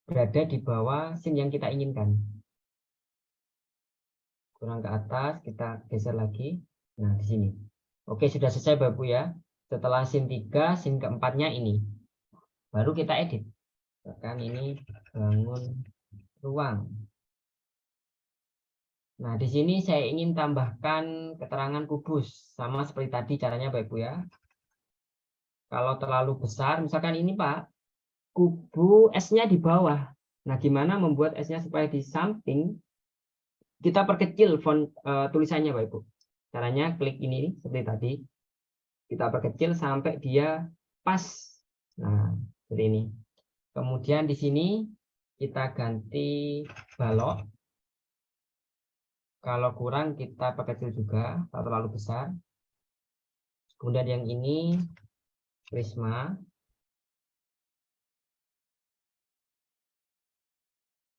berada di bawah scene yang kita inginkan. Kurang ke atas, kita geser lagi. Nah, di sini. Oke, sudah selesai Bapak Ibu ya. Setelah scene 3, scene keempatnya ini. Baru kita edit. Bahkan ini bangun ruang. Nah, di sini saya ingin tambahkan keterangan kubus. Sama seperti tadi caranya Bapak Ibu ya. Kalau terlalu besar, misalkan ini Pak, kubu S-nya di bawah. Nah, gimana membuat S-nya supaya di samping? Kita perkecil font tulisannya Bapak Ibu. Caranya klik ini seperti tadi. Kita perkecil sampai dia pas. Nah, seperti ini. Kemudian di sini kita ganti balok. Kalau kurang kita perkecil juga, kalau terlalu besar. Kemudian yang ini prisma.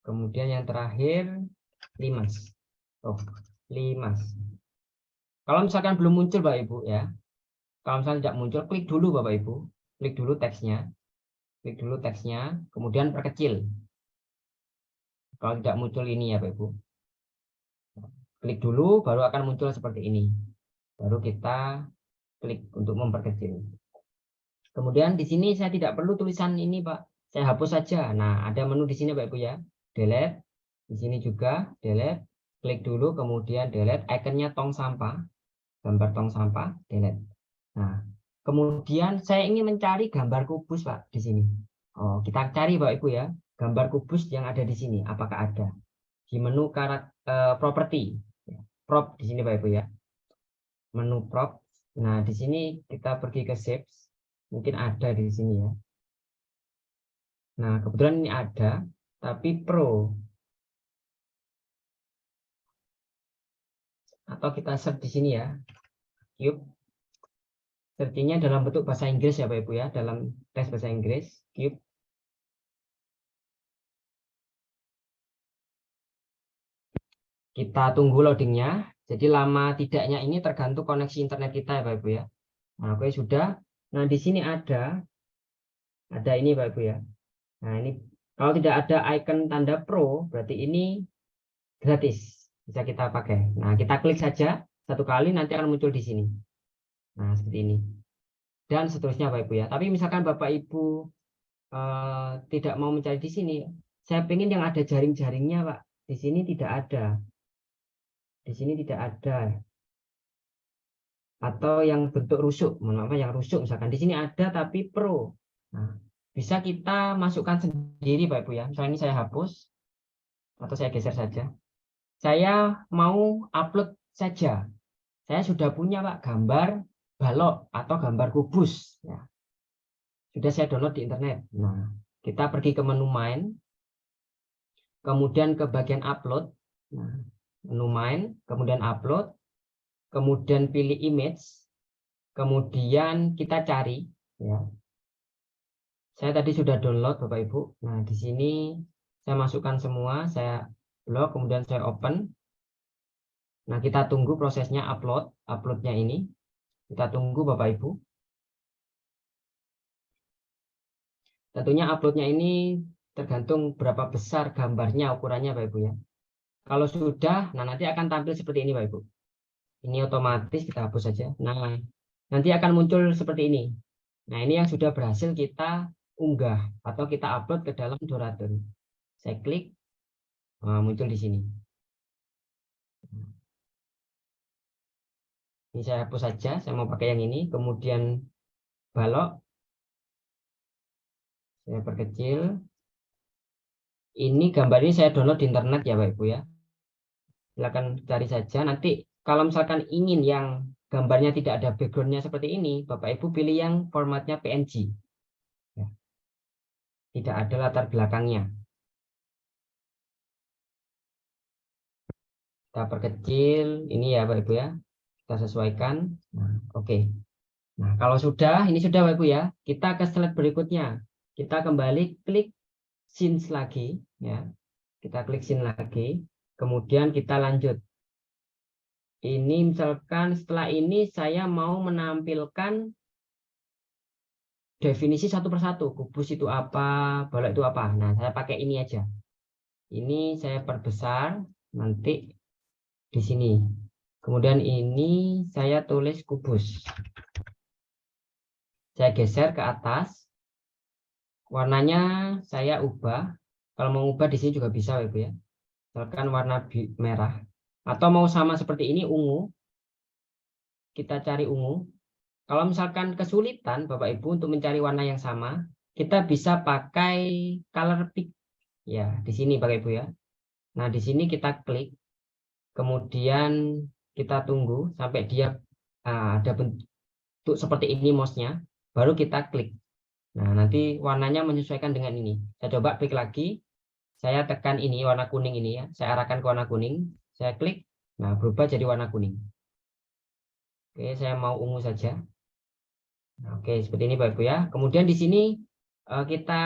Kemudian yang terakhir limas. Oh, limas. Kalau misalkan belum muncul Bapak Ibu ya. Kalau misalnya tidak muncul, klik dulu Bapak Ibu. Klik dulu teksnya. Klik dulu teksnya, kemudian perkecil. Kalau tidak muncul ini ya Bapak Ibu. Klik dulu, baru akan muncul seperti ini. Baru kita klik untuk memperkecil. Kemudian di sini saya tidak perlu tulisan ini Pak. Saya hapus saja. Nah, ada menu di sini Bapak Ibu ya. Delete. Di sini juga delete. Klik dulu, kemudian delete. Ikonnya tong sampah. Gambar tong sampah, delete. Nah, kemudian saya ingin mencari gambar kubus Pak di sini. Oh, kita cari Bapak Ibu ya. Gambar kubus yang ada di sini. Apakah ada? Di menu properti. Prop di sini Bapak Ibu ya. Menu prop. Nah, di sini kita pergi ke shapes. Mungkin ada di sini ya. Nah, kebetulan ini ada, tapi Pro. Atau kita search di sini ya, Cube. Searchingnya dalam bentuk bahasa Inggris ya Bapak Ibu ya, dalam teks bahasa Inggris, Cube. Kita tunggu loadingnya. Jadi lama tidaknya ini tergantung koneksi internet kita ya Bapak Ibu ya. Nah, oke sudah. Nah, di sini ada ini Bapak Ibu ya. Nah, ini kalau tidak ada icon tanda Pro, berarti ini gratis. Bisa kita pakai. Nah, kita klik saja satu kali, nanti akan muncul di sini. Nah, seperti ini. Dan seterusnya Bapak Ibu ya. Tapi misalkan Bapak Ibu tidak mau mencari di sini, saya ingin yang ada jaring-jaringnya Pak. Di sini tidak ada. Di sini tidak ada. Atau yang bentuk rusuk, mohon maaf yang rusuk misalkan di sini ada tapi Pro. Nah, bisa kita masukkan sendiri Pak Ibu ya. Misalnya ini saya hapus atau saya geser saja. Saya mau upload saja. Saya sudah punya Pak gambar balok atau gambar kubus ya. Sudah saya download di internet. Nah, kita pergi ke menu main, kemudian ke bagian upload. Nah, menu main, kemudian upload, kemudian pilih image, kemudian kita cari ya. Saya tadi sudah download Bapak Ibu. Nah, di sini saya masukkan semua, saya blok, kemudian saya open. Nah, kita tunggu prosesnya uploadnya ini. Kita tunggu Bapak Ibu. Tentunya uploadnya ini tergantung berapa besar gambarnya, ukurannya Bapak Ibu ya. Kalau sudah, nah nanti akan tampil seperti ini Bapak Ibu. Ini otomatis kita hapus saja. Nah, nanti akan muncul seperti ini. Nah, ini yang sudah berhasil kita unggah atau kita upload ke dalam Doraton. Saya klik, nah, muncul di sini. Ini saya hapus saja, saya mau pakai yang ini. Kemudian balok, saya perkecil. Ini gambar ini saya download di internet ya Bapak Ibu ya. Silakan cari saja. Nanti kalau misalkan ingin yang gambarnya tidak ada backgroundnya seperti ini, Bapak Ibu pilih yang formatnya PNG. Ya. Tidak ada latar belakangnya. Kita perkecil, ini ya Bapak Ibu ya. Kita sesuaikan. Nah, oke. Nah, kalau sudah, ini sudah Bapak Ibu ya. Kita ke slide berikutnya. Kita kembali klik scenes lagi ya. Kita klik scene lagi. Kemudian kita lanjut. Ini misalkan setelah ini saya mau menampilkan definisi satu persatu. Kubus itu apa, balok itu apa. Nah, saya pakai ini aja. Ini saya perbesar nanti di sini. Kemudian ini saya tulis kubus. Saya geser ke atas. Warnanya saya ubah. Kalau mau ubah di sini juga bisa Ibu ya. Misalkan warna merah. Atau mau sama seperti ini ungu. Kita cari ungu. Kalau misalkan kesulitan Bapak Ibu untuk mencari warna yang sama, kita bisa pakai color pick. Ya, di sini Bapak Ibu ya. Nah, di sini kita klik. Kemudian kita tunggu sampai dia ada bentuk seperti ini mouse-nya, baru kita klik. Nah, nanti warnanya menyesuaikan dengan ini. Saya coba klik lagi. Saya tekan ini warna kuning ini ya. Saya arahkan ke warna kuning. Saya klik. Nah, berubah jadi warna kuning. Oke, saya mau ungu saja. Nah, oke, seperti ini Bapak Ibu ya. Kemudian di sini kita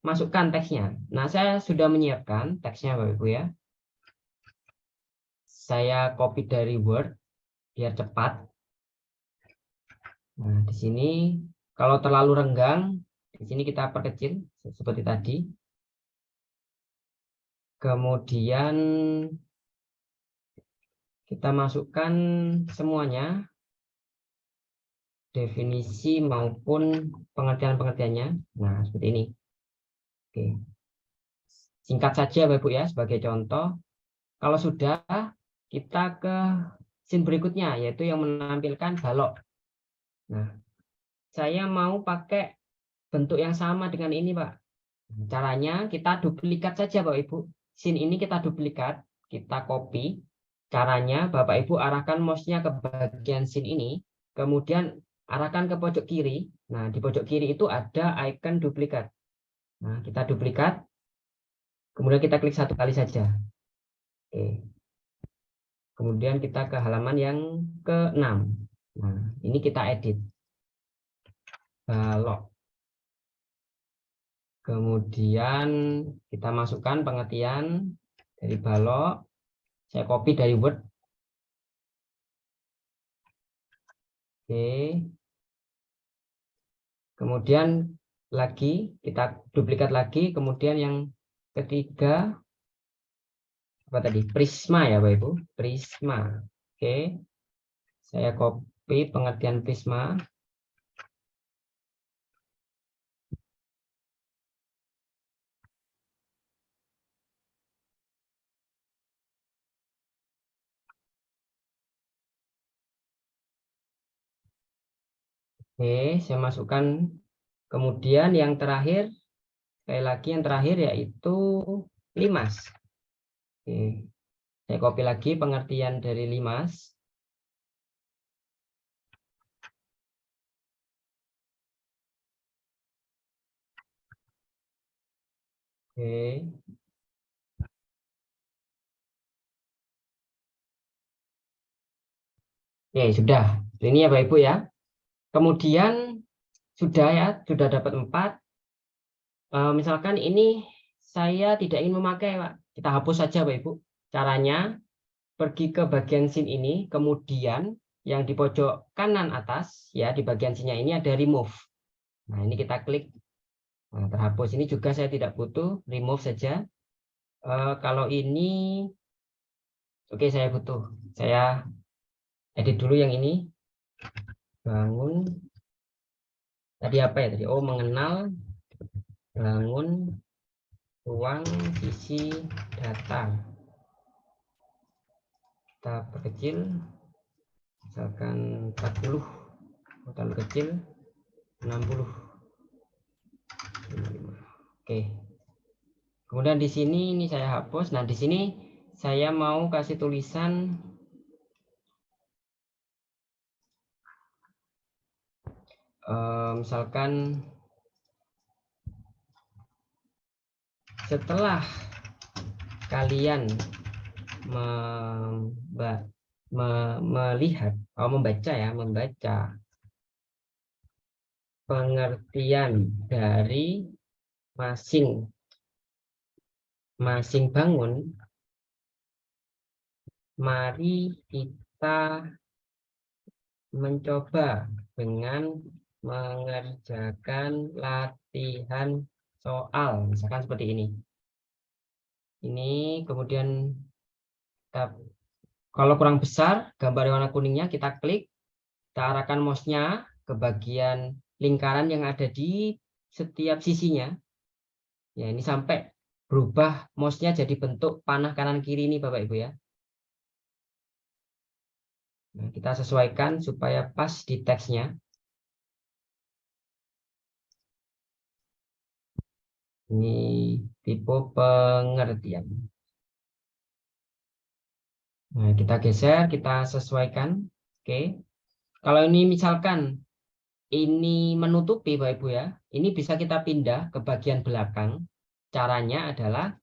masukkan teksnya. Nah, saya sudah menyiapkan teksnya Bapak Ibu ya. Saya copy dari Word biar cepat. Nah, di sini kalau terlalu renggang, di sini kita perkecil seperti tadi. Kemudian kita masukkan semuanya, definisi maupun pengertian-pengertiannya. Nah, seperti ini. Oke. Singkat saja Bapak Ibu ya sebagai contoh. Kalau sudah, kita ke scene berikutnya yaitu yang menampilkan balok. Nah, saya mau pakai bentuk yang sama dengan ini, Pak. Caranya kita duplikat saja Bapak Ibu. Scene ini kita duplikat, kita copy. Caranya Bapak Ibu arahkan mouse-nya ke bagian scene ini, kemudian arahkan ke pojok kiri. Nah, di pojok kiri itu ada icon duplikat. Nah, kita duplikat. Kemudian kita klik satu kali saja. Oke. Kemudian kita ke halaman yang ke-6. Nah, ini kita edit. Balok. Kemudian kita masukkan pengertian dari balok. Saya copy dari Word. Oke. Kemudian lagi kita duplikat lagi. Kemudian yang ketiga apa tadi? Prisma ya, Bapak Ibu. Prisma. Oke. Saya copy pengertian prisma. Oke, saya masukkan. Kemudian yang terakhir, sekali lagi yang terakhir yaitu limas. Oke, saya copy lagi pengertian dari limas. Oke. Oke, sudah. Ini ya Bapak Ibu ya. Kemudian sudah ya, sudah dapat 4. Misalkan ini saya tidak ingin memakai, Pak. Kita hapus saja Bapak Ibu. Caranya pergi ke bagian scene ini, kemudian yang di pojok kanan atas ya, di bagian scene-nya ini ada remove. Nah, ini kita klik. Nah, terhapus. Ini juga saya tidak butuh, remove saja. Kalau ini oke, saya butuh. Saya edit dulu yang ini. Bangun. Tadi apa ya tadi? Oh, mengenal bangun ruang isi data. Kita perkecil, misalkan 40, terlalu kecil, 60. Oke. Kemudian di sini ini saya hapus. Nah, di sini saya mau kasih tulisan misalkan setelah kalian melihat membaca pengertian dari masing bangun, mari kita mencoba dengan mengerjakan latihan soal, misalkan seperti ini. Ini kemudian kalau kurang besar gambar warna kuningnya, kita klik, kita arahkan mouse-nya ke bagian lingkaran yang ada di setiap sisinya. Ya, ini sampai berubah mouse-nya jadi bentuk panah kanan kiri ini Bapak Ibu ya. Nah, kita sesuaikan supaya pas di teksnya. Ini tipe pengertian. Nah, kita geser, kita sesuaikan. Oke. Kalau ini misalkan ini menutupi Bapak Ibu ya, ini bisa kita pindah ke bagian belakang. Caranya adalah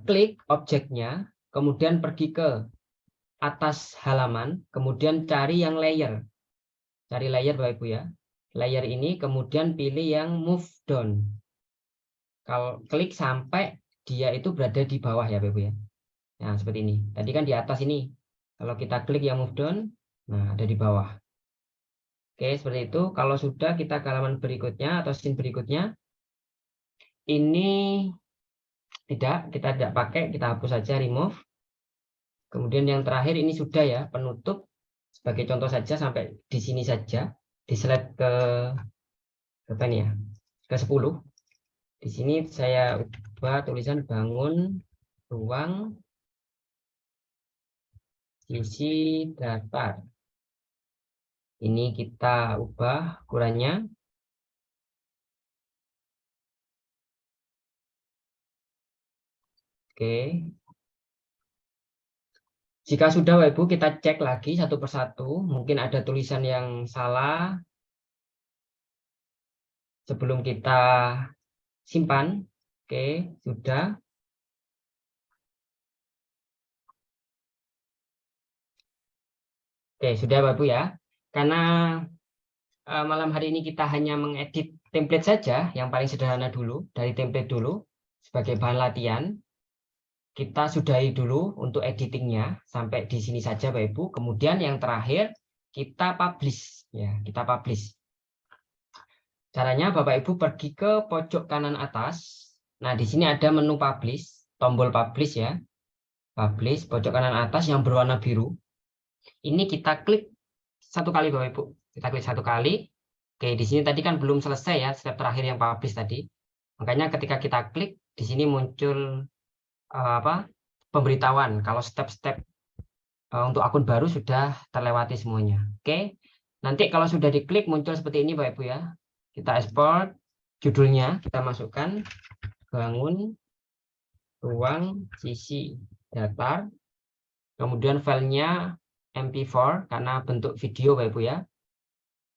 klik objeknya, kemudian pergi ke atas halaman, kemudian cari yang layer. Cari layer Bapak Ibu ya. Layer ini kemudian pilih yang move down. Kalau klik sampai dia itu berada di bawah ya Bapak Ibu ya. Nah, seperti ini. Tadi kan di atas ini. Kalau kita klik yang move down, nah ada di bawah. Oke, seperti itu. Kalau sudah, kita ke halaman berikutnya atau scene berikutnya. Ini kita tidak pakai, kita hapus saja, remove. Kemudian yang terakhir ini sudah ya, penutup. Sebagai contoh saja sampai di sini saja. Di slide ke berapa ini ya? Ke 10. Di sini saya ubah tulisan bangun ruang isi daftar. Ini kita ubah ukurannya. Oke. Jika sudah Bapak Ibu, kita cek lagi satu persatu. Mungkin ada tulisan yang salah. sebelum kita simpan. Oke, sudah. Oke, sudah Bapak Ibu ya. Karena malam hari ini kita hanya mengedit template saja, yang paling sederhana dulu, dari template dulu, sebagai bahan latihan. Kita sudahi dulu untuk editingnya, sampai di sini saja Bapak Ibu. Kemudian yang terakhir, kita publish. Ya, kita publish. Caranya Bapak Ibu pergi ke pojok kanan atas. Nah, di sini ada menu publish, tombol publish ya. Publish, pojok kanan atas yang berwarna biru. Ini kita klik satu kali Bapak Ibu. Kita klik satu kali. Oke, di sini tadi kan belum selesai ya step terakhir yang publish tadi. Makanya ketika kita klik di sini muncul pemberitahuan kalau step-step untuk akun baru sudah terlewati semuanya. Oke. Nanti kalau sudah diklik muncul seperti ini Bapak Ibu ya. Kita export judulnya, kita masukkan bangun ruang sisi datar. Kemudian filenya MP4 karena bentuk video Bapak Ibu ya.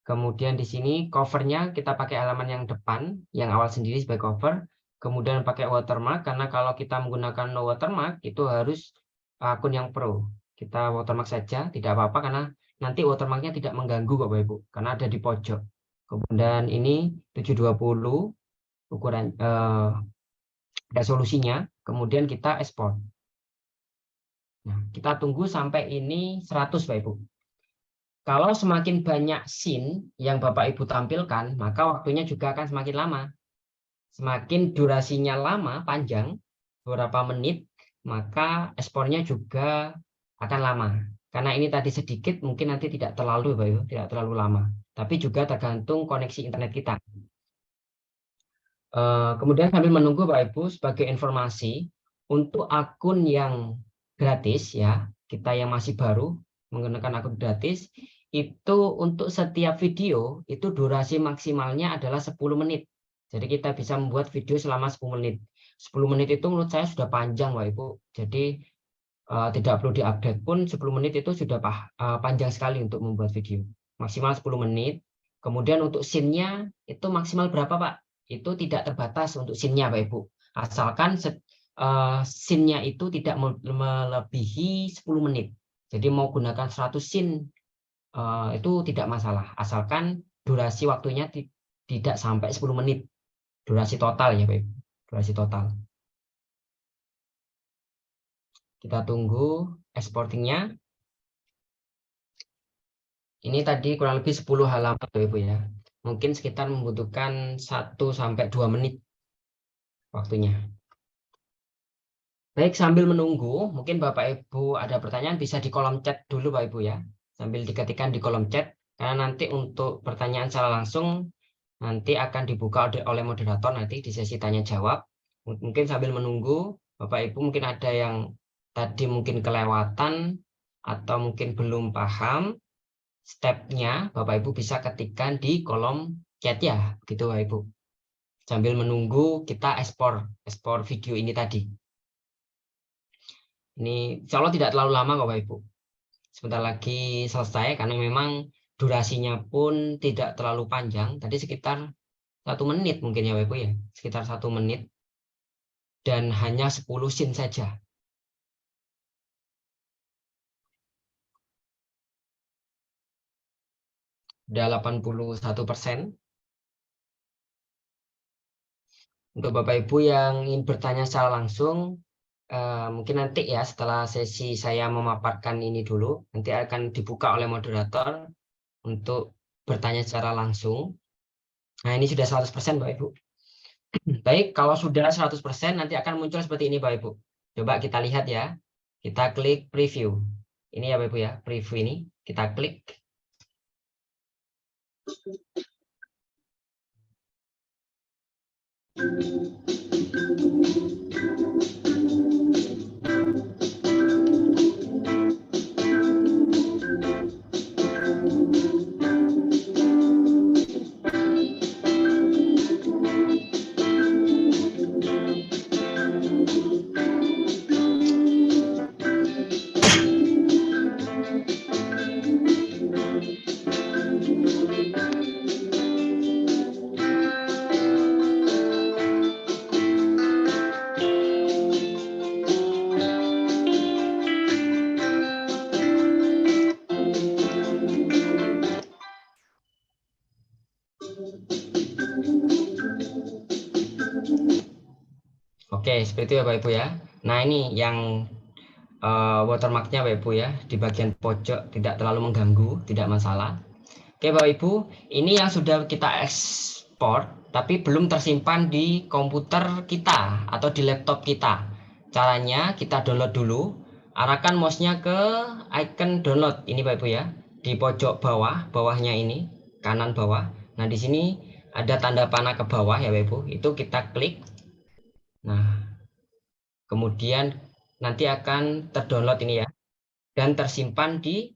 Kemudian di sini covernya kita pakai halaman yang depan, yang awal sendiri sebagai cover. Kemudian pakai watermark karena kalau kita menggunakan no watermark itu harus akun yang pro. Kita watermark saja, tidak apa-apa karena nanti watermarknya tidak mengganggu Bapak Ibu karena ada di pojok. Kemudian ini 720 ukuran resolusinya. Kemudian kita ekspor. Nah, kita tunggu sampai ini 100 Bapak Ibu. Kalau semakin banyak scene yang Bapak Ibu tampilkan, maka waktunya juga akan semakin lama. Semakin durasinya lama, panjang, beberapa menit, maka ekspornya juga akan lama. Karena ini tadi sedikit, mungkin nanti tidak terlalu Bapak Ibu, tidak terlalu lama. Tapi juga tergantung koneksi internet kita. Kemudian sambil menunggu Bapak Ibu, sebagai informasi, untuk akun yang gratis, ya kita yang masih baru, menggunakan akun gratis, itu untuk setiap video itu durasi maksimalnya adalah 10 menit. Jadi kita bisa membuat video selama 10 menit. 10 menit itu menurut saya sudah panjang Bapak Ibu. Jadi tidak perlu diupdate pun 10 menit itu sudah panjang sekali untuk membuat video. Maksimal 10 menit. Kemudian untuk scene-nya itu maksimal berapa Pak? Itu tidak terbatas untuk scene-nya Bapak Ibu. Asalkan scene-nya itu tidak melebihi 10 menit. Jadi mau gunakan 100 scene itu tidak masalah. Asalkan durasi waktunya tidak sampai 10 menit. Durasi total ya Pak Ibu. Durasi total. Kita tunggu exportingnya. Ini tadi kurang lebih 10 halaman Bapak Ibu ya. Mungkin sekitar membutuhkan 1-2 menit waktunya. Baik, sambil menunggu, mungkin Bapak Ibu ada pertanyaan bisa di kolom chat dulu Bapak Ibu ya. Sambil diketikkan di kolom chat, karena nanti untuk pertanyaan secara langsung nanti akan dibuka oleh moderator nanti di sesi tanya jawab. Mungkin sambil menunggu, Bapak Ibu mungkin ada yang tadi mungkin kelewatan atau mungkin belum paham stepnya, Bapak Ibu bisa ketikkan di kolom chat ya, begitu Bapak Ibu. Sambil menunggu kita ekspor video ini tadi. Ini insya Allah tidak terlalu lama kok Bapak Ibu. Sebentar lagi selesai karena memang durasinya pun tidak terlalu panjang. Tadi sekitar 1 menit mungkin ya Bapak Ibu ya. Sekitar 1 menit. Dan hanya 10 scene saja. Sudah 81%. Untuk Bapak Ibu yang ingin bertanya secara langsung, mungkin nanti ya setelah sesi saya memaparkan ini dulu, nanti akan dibuka oleh moderator untuk bertanya secara langsung. Nah ini sudah 100% Bapak Ibu. Baik, kalau sudah 100% nanti akan muncul seperti ini Bapak Ibu. Coba kita lihat ya. Kita klik preview. Ini ya Bapak Ibu ya, preview ini. Kita klik. Oke, seperti itu ya Bapak Ibu ya. Nah, ini yang watermarknya Bapak Ibu ya, di bagian pojok tidak terlalu mengganggu, tidak masalah. Oke Bapak Ibu, ini yang sudah kita ekspor, tapi belum tersimpan di komputer kita atau di laptop kita. Caranya kita download dulu, arahkan mouse-nya ke icon download, ini Bapak Ibu ya, di pojok bawah, bawahnya ini, kanan bawah. Nah, di sini ada tanda panah ke bawah ya Bapak Ibu, itu kita klik. Nah, kemudian nanti akan terdownload ini ya, dan tersimpan di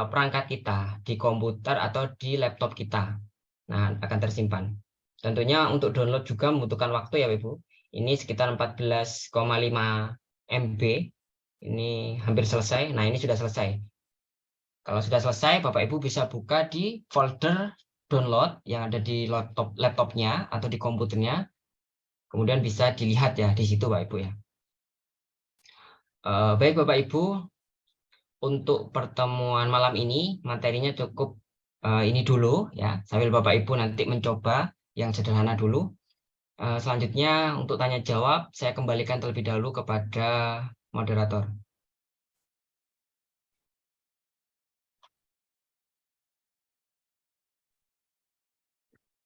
perangkat kita, di komputer atau di laptop kita. Nah, akan tersimpan. Tentunya untuk download juga membutuhkan waktu ya, Ibu. Ini sekitar 14,5 MB. Ini hampir selesai. Nah, ini sudah selesai. Kalau sudah selesai, Bapak Ibu bisa buka di folder download yang ada di laptopnya atau di komputernya. Kemudian bisa dilihat ya di situ, Bapak Ibu ya. Baik Bapak Ibu, untuk pertemuan malam ini materinya cukup ini dulu ya, sambil Bapak Ibu nanti mencoba yang sederhana dulu. Selanjutnya untuk tanya jawab saya kembalikan terlebih dahulu kepada moderator.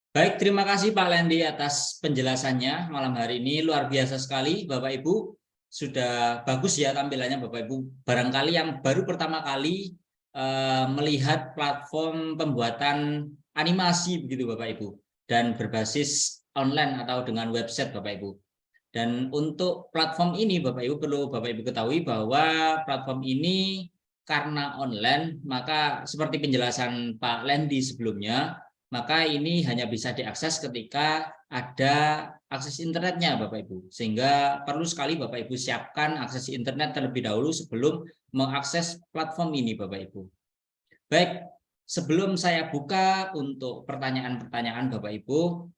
Baik, terima kasih Pak Lendi atas penjelasannya malam hari ini. Luar biasa sekali Bapak Ibu. Sudah bagus ya tampilannya Bapak Ibu. Barangkali yang baru pertama kali melihat platform pembuatan animasi begitu Bapak Ibu. Dan berbasis online atau dengan website Bapak Ibu. Dan untuk platform ini Bapak Ibu perlu Bapak Ibu ketahui bahwa platform ini karena online, maka seperti penjelasan Pak Lendi sebelumnya, maka ini hanya bisa diakses ketika ada akses internetnya Bapak Ibu. Sehingga perlu sekali Bapak Ibu siapkan akses internet terlebih dahulu sebelum mengakses platform ini Bapak Ibu. Baik, sebelum saya buka untuk pertanyaan-pertanyaan Bapak Ibu,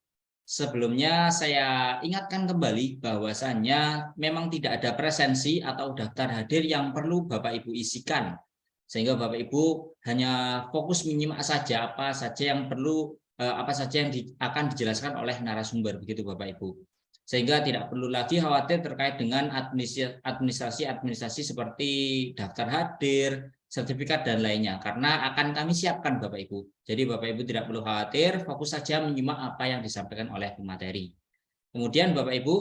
sebelumnya saya ingatkan kembali bahwasannya memang tidak ada presensi atau daftar hadir yang perlu Bapak Ibu isikan. Sehingga Bapak Ibu hanya fokus menyimak saja apa saja yang perlu, apa saja yang akan dijelaskan oleh narasumber begitu Bapak Ibu. Sehingga tidak perlu lagi khawatir terkait dengan administrasi seperti daftar hadir, sertifikat dan lainnya, karena akan kami siapkan Bapak Ibu. Jadi Bapak Ibu tidak perlu khawatir, fokus saja menyimak apa yang disampaikan oleh pemateri. Kemudian Bapak Ibu,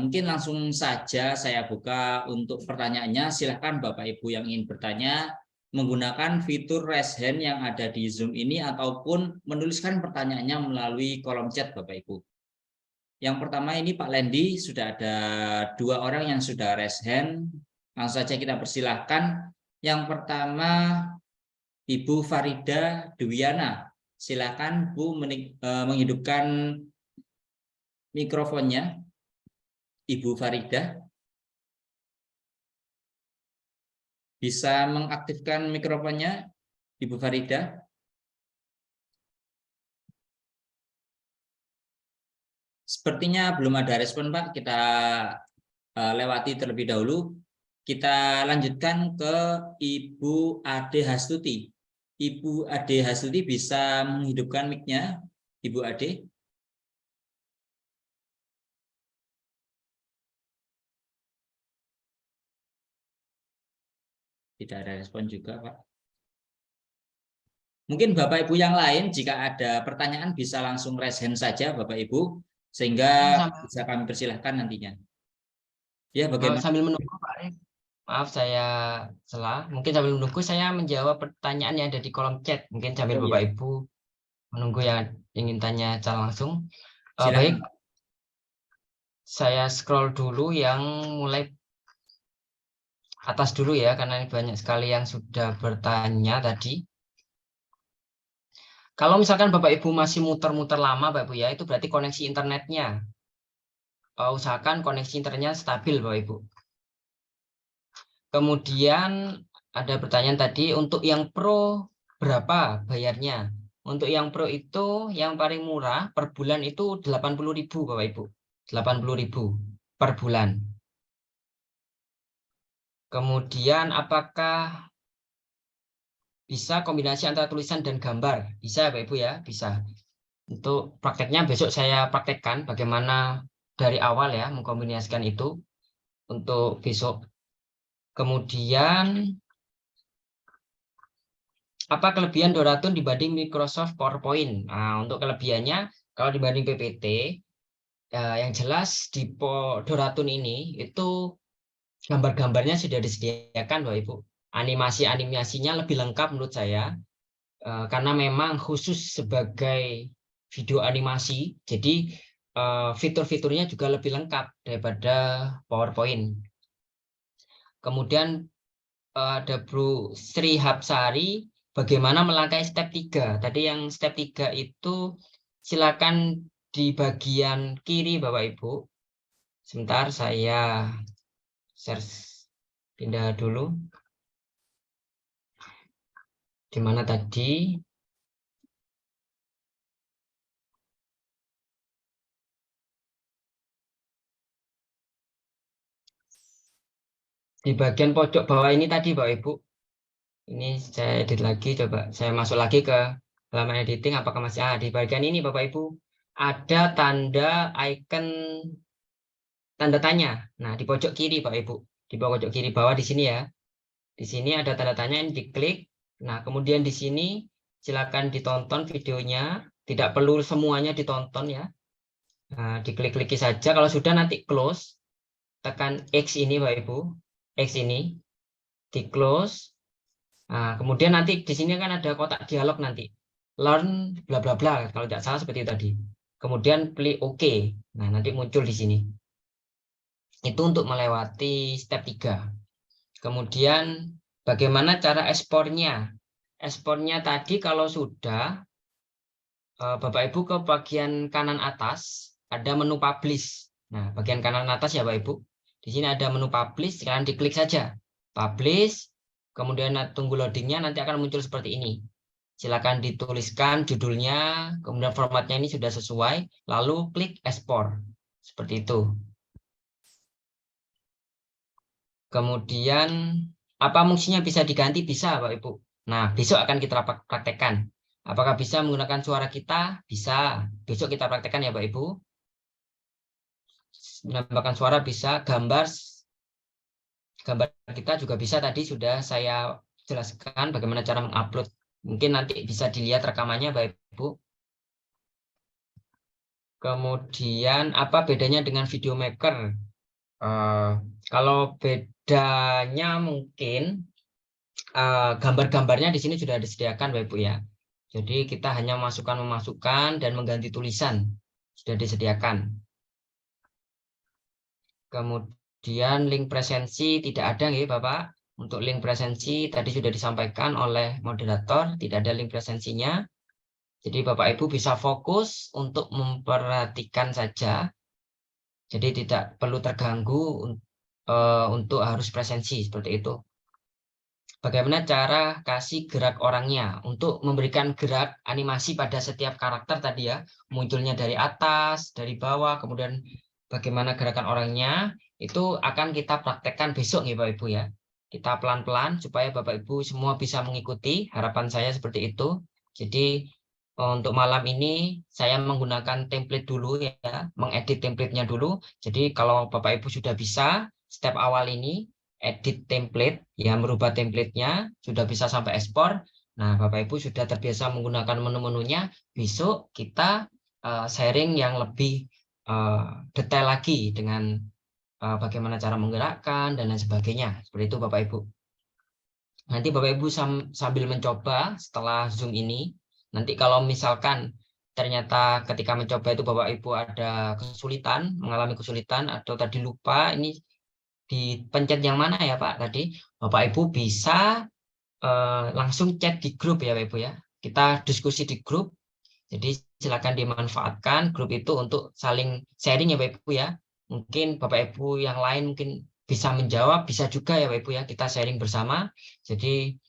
mungkin langsung saja saya buka untuk pertanyaannya. Silahkan Bapak Ibu yang ingin bertanya menggunakan fitur raise hand yang ada di Zoom ini ataupun menuliskan pertanyaannya melalui kolom chat Bapak Ibu. Yang pertama ini Pak Lendi, sudah ada 2 orang yang sudah raise hand. Langsung saja kita persilahkan. Yang pertama Ibu Farida Dwiana. Silakan Bu menghidupkan mikrofonnya. Ibu Farida. Bisa mengaktifkan mikrofonnya Ibu Farida? Sepertinya belum ada respon Pak. Kita lewati terlebih dahulu. Kita lanjutkan ke Ibu Ade Hastuti. Ibu Ade Hastuti bisa menghidupkan mic-nya, Ibu Ade. Tidak ada respon juga, Pak. Mungkin Bapak Ibu yang lain jika ada pertanyaan bisa langsung raise hand saja Bapak Ibu, sehingga bisa kami persilahkan nantinya. Ya, bagaimana? Sambil menunggu Pak Arif, maaf saya salah. Mungkin sambil menunggu saya menjawab pertanyaan yang ada di kolom chat. Mungkin sambil Oh, Bapak ya. Ibu menunggu yang ingin tanya secara langsung. Silakan, Baik, Pak. saya scroll dulu yang mulai atas dulu ya, karena ini banyak sekali yang sudah bertanya tadi. Kalau misalkan Bapak Ibu masih muter-muter lama Bapak Ibu ya, itu berarti koneksi internetnya. Usahakan koneksi internetnya stabil Bapak Ibu. Kemudian ada pertanyaan tadi, untuk yang Pro berapa bayarnya? Untuk yang Pro itu yang paling murah per bulan itu 80.000 Bapak Ibu. 80.000 per bulan. Kemudian apakah bisa kombinasi antara tulisan dan gambar? Bisa Bapak Ibu ya, bisa. Untuk prakteknya besok saya praktekkan bagaimana dari awal ya, mengkombinasikan itu untuk besok. Kemudian apa kelebihan Doratun dibanding Microsoft PowerPoint? Nah, untuk kelebihannya kalau dibanding PPT, yang jelas di Doratun ini itu gambar-gambarnya sudah disediakan Bapak Ibu. Animasi-animasinya lebih lengkap menurut saya, karena memang khusus sebagai video animasi, jadi fitur-fiturnya juga lebih lengkap daripada PowerPoint. Kemudian ada Bro Sri Hapsari, bagaimana melangkahi step 3. Tadi yang step 3 itu silakan di bagian kiri Bapak Ibu. Sebentar saya search, pindah dulu. Di mana tadi? Di bagian pojok bawah ini tadi Bapak Ibu. Ini saya edit lagi, coba saya masuk lagi ke halaman editing, apakah masih di bagian ini Bapak Ibu ada tanda icon tanda tanya. Nah, di pojok kiri Bapak Ibu, di pojok kiri bawah di sini ya. Di sini ada tanda tanya, ini diklik. Nah, kemudian di sini silakan ditonton videonya, tidak perlu semuanya ditonton ya. Nah, diklik-klik saja, kalau sudah nanti close, tekan X ini Bapak Ibu, X ini di close. Nah, kemudian nanti di sini kan ada kotak dialog nanti. Learn bla bla bla kalau tidak salah seperti itu tadi. Kemudian pilih OK. Nah, nanti muncul di sini. Itu untuk melewati step 3. Kemudian bagaimana cara ekspornya? Ekspornya tadi kalau sudah Bapak Ibu ke bagian kanan atas ada menu publish. Nah, bagian kanan atas ya Bapak Ibu. Di sini ada menu publish, sekarang diklik saja. Publish. Kemudian tunggu loadingnya, nanti akan muncul seperti ini. Silakan dituliskan judulnya, kemudian formatnya ini sudah sesuai, lalu klik export. Seperti itu. Kemudian, apa fungsinya bisa diganti? Bisa, Bapak Ibu. Nah, besok akan kita praktekkan. Apakah bisa menggunakan suara kita? Bisa. Besok kita praktekkan ya, Bapak Ibu. Menambahkan suara bisa, gambar kita juga bisa, tadi sudah saya jelaskan bagaimana cara mengupload. Mungkin nanti bisa dilihat rekamannya Bapak Ibu. Kemudian apa bedanya dengan video maker? Kalau bedanya mungkin gambar-gambarnya di sini sudah disediakan Bapak Ibu ya. Jadi kita hanya memasukkan dan mengganti tulisan, sudah disediakan. Kemudian link presensi tidak ada ya Bapak. Untuk link presensi tadi sudah disampaikan oleh moderator, tidak ada link presensinya. Jadi Bapak Ibu bisa fokus untuk memperhatikan saja. Jadi tidak perlu terganggu untuk harus presensi seperti itu. Bagaimana cara kasih gerak orangnya untuk memberikan gerak animasi pada setiap karakter tadi ya, munculnya dari atas, dari bawah, kemudian bagaimana gerakan orangnya itu akan kita praktekkan besok nih Bapak Ibu ya. Kita pelan-pelan supaya Bapak Ibu semua bisa mengikuti, harapan saya seperti itu. Jadi untuk malam ini saya menggunakan template dulu ya, mengedit templatenya dulu. Jadi kalau Bapak Ibu sudah bisa step awal ini edit template, ya merubah templatenya, sudah bisa sampai ekspor. Nah, Bapak Ibu sudah terbiasa menggunakan menu-menunya, besok kita sharing yang lebih detail lagi dengan bagaimana cara menggerakkan dan lain sebagainya. Seperti itu Bapak Ibu. Nanti Bapak Ibu sambil mencoba setelah Zoom ini, nanti kalau misalkan ternyata ketika mencoba itu Bapak Ibu ada kesulitan, mengalami kesulitan atau tadi lupa, ini dipencet yang mana ya Pak tadi, Bapak Ibu bisa langsung chat di grup ya Bapak Ibu ya. Kita diskusi di grup, jadi silakan dimanfaatkan grup itu untuk saling sharing ya Bapak Ibu ya. Mungkin Bapak Ibu yang lain mungkin bisa menjawab, bisa juga ya Bapak Ibu ya, kita sharing bersama. Jadi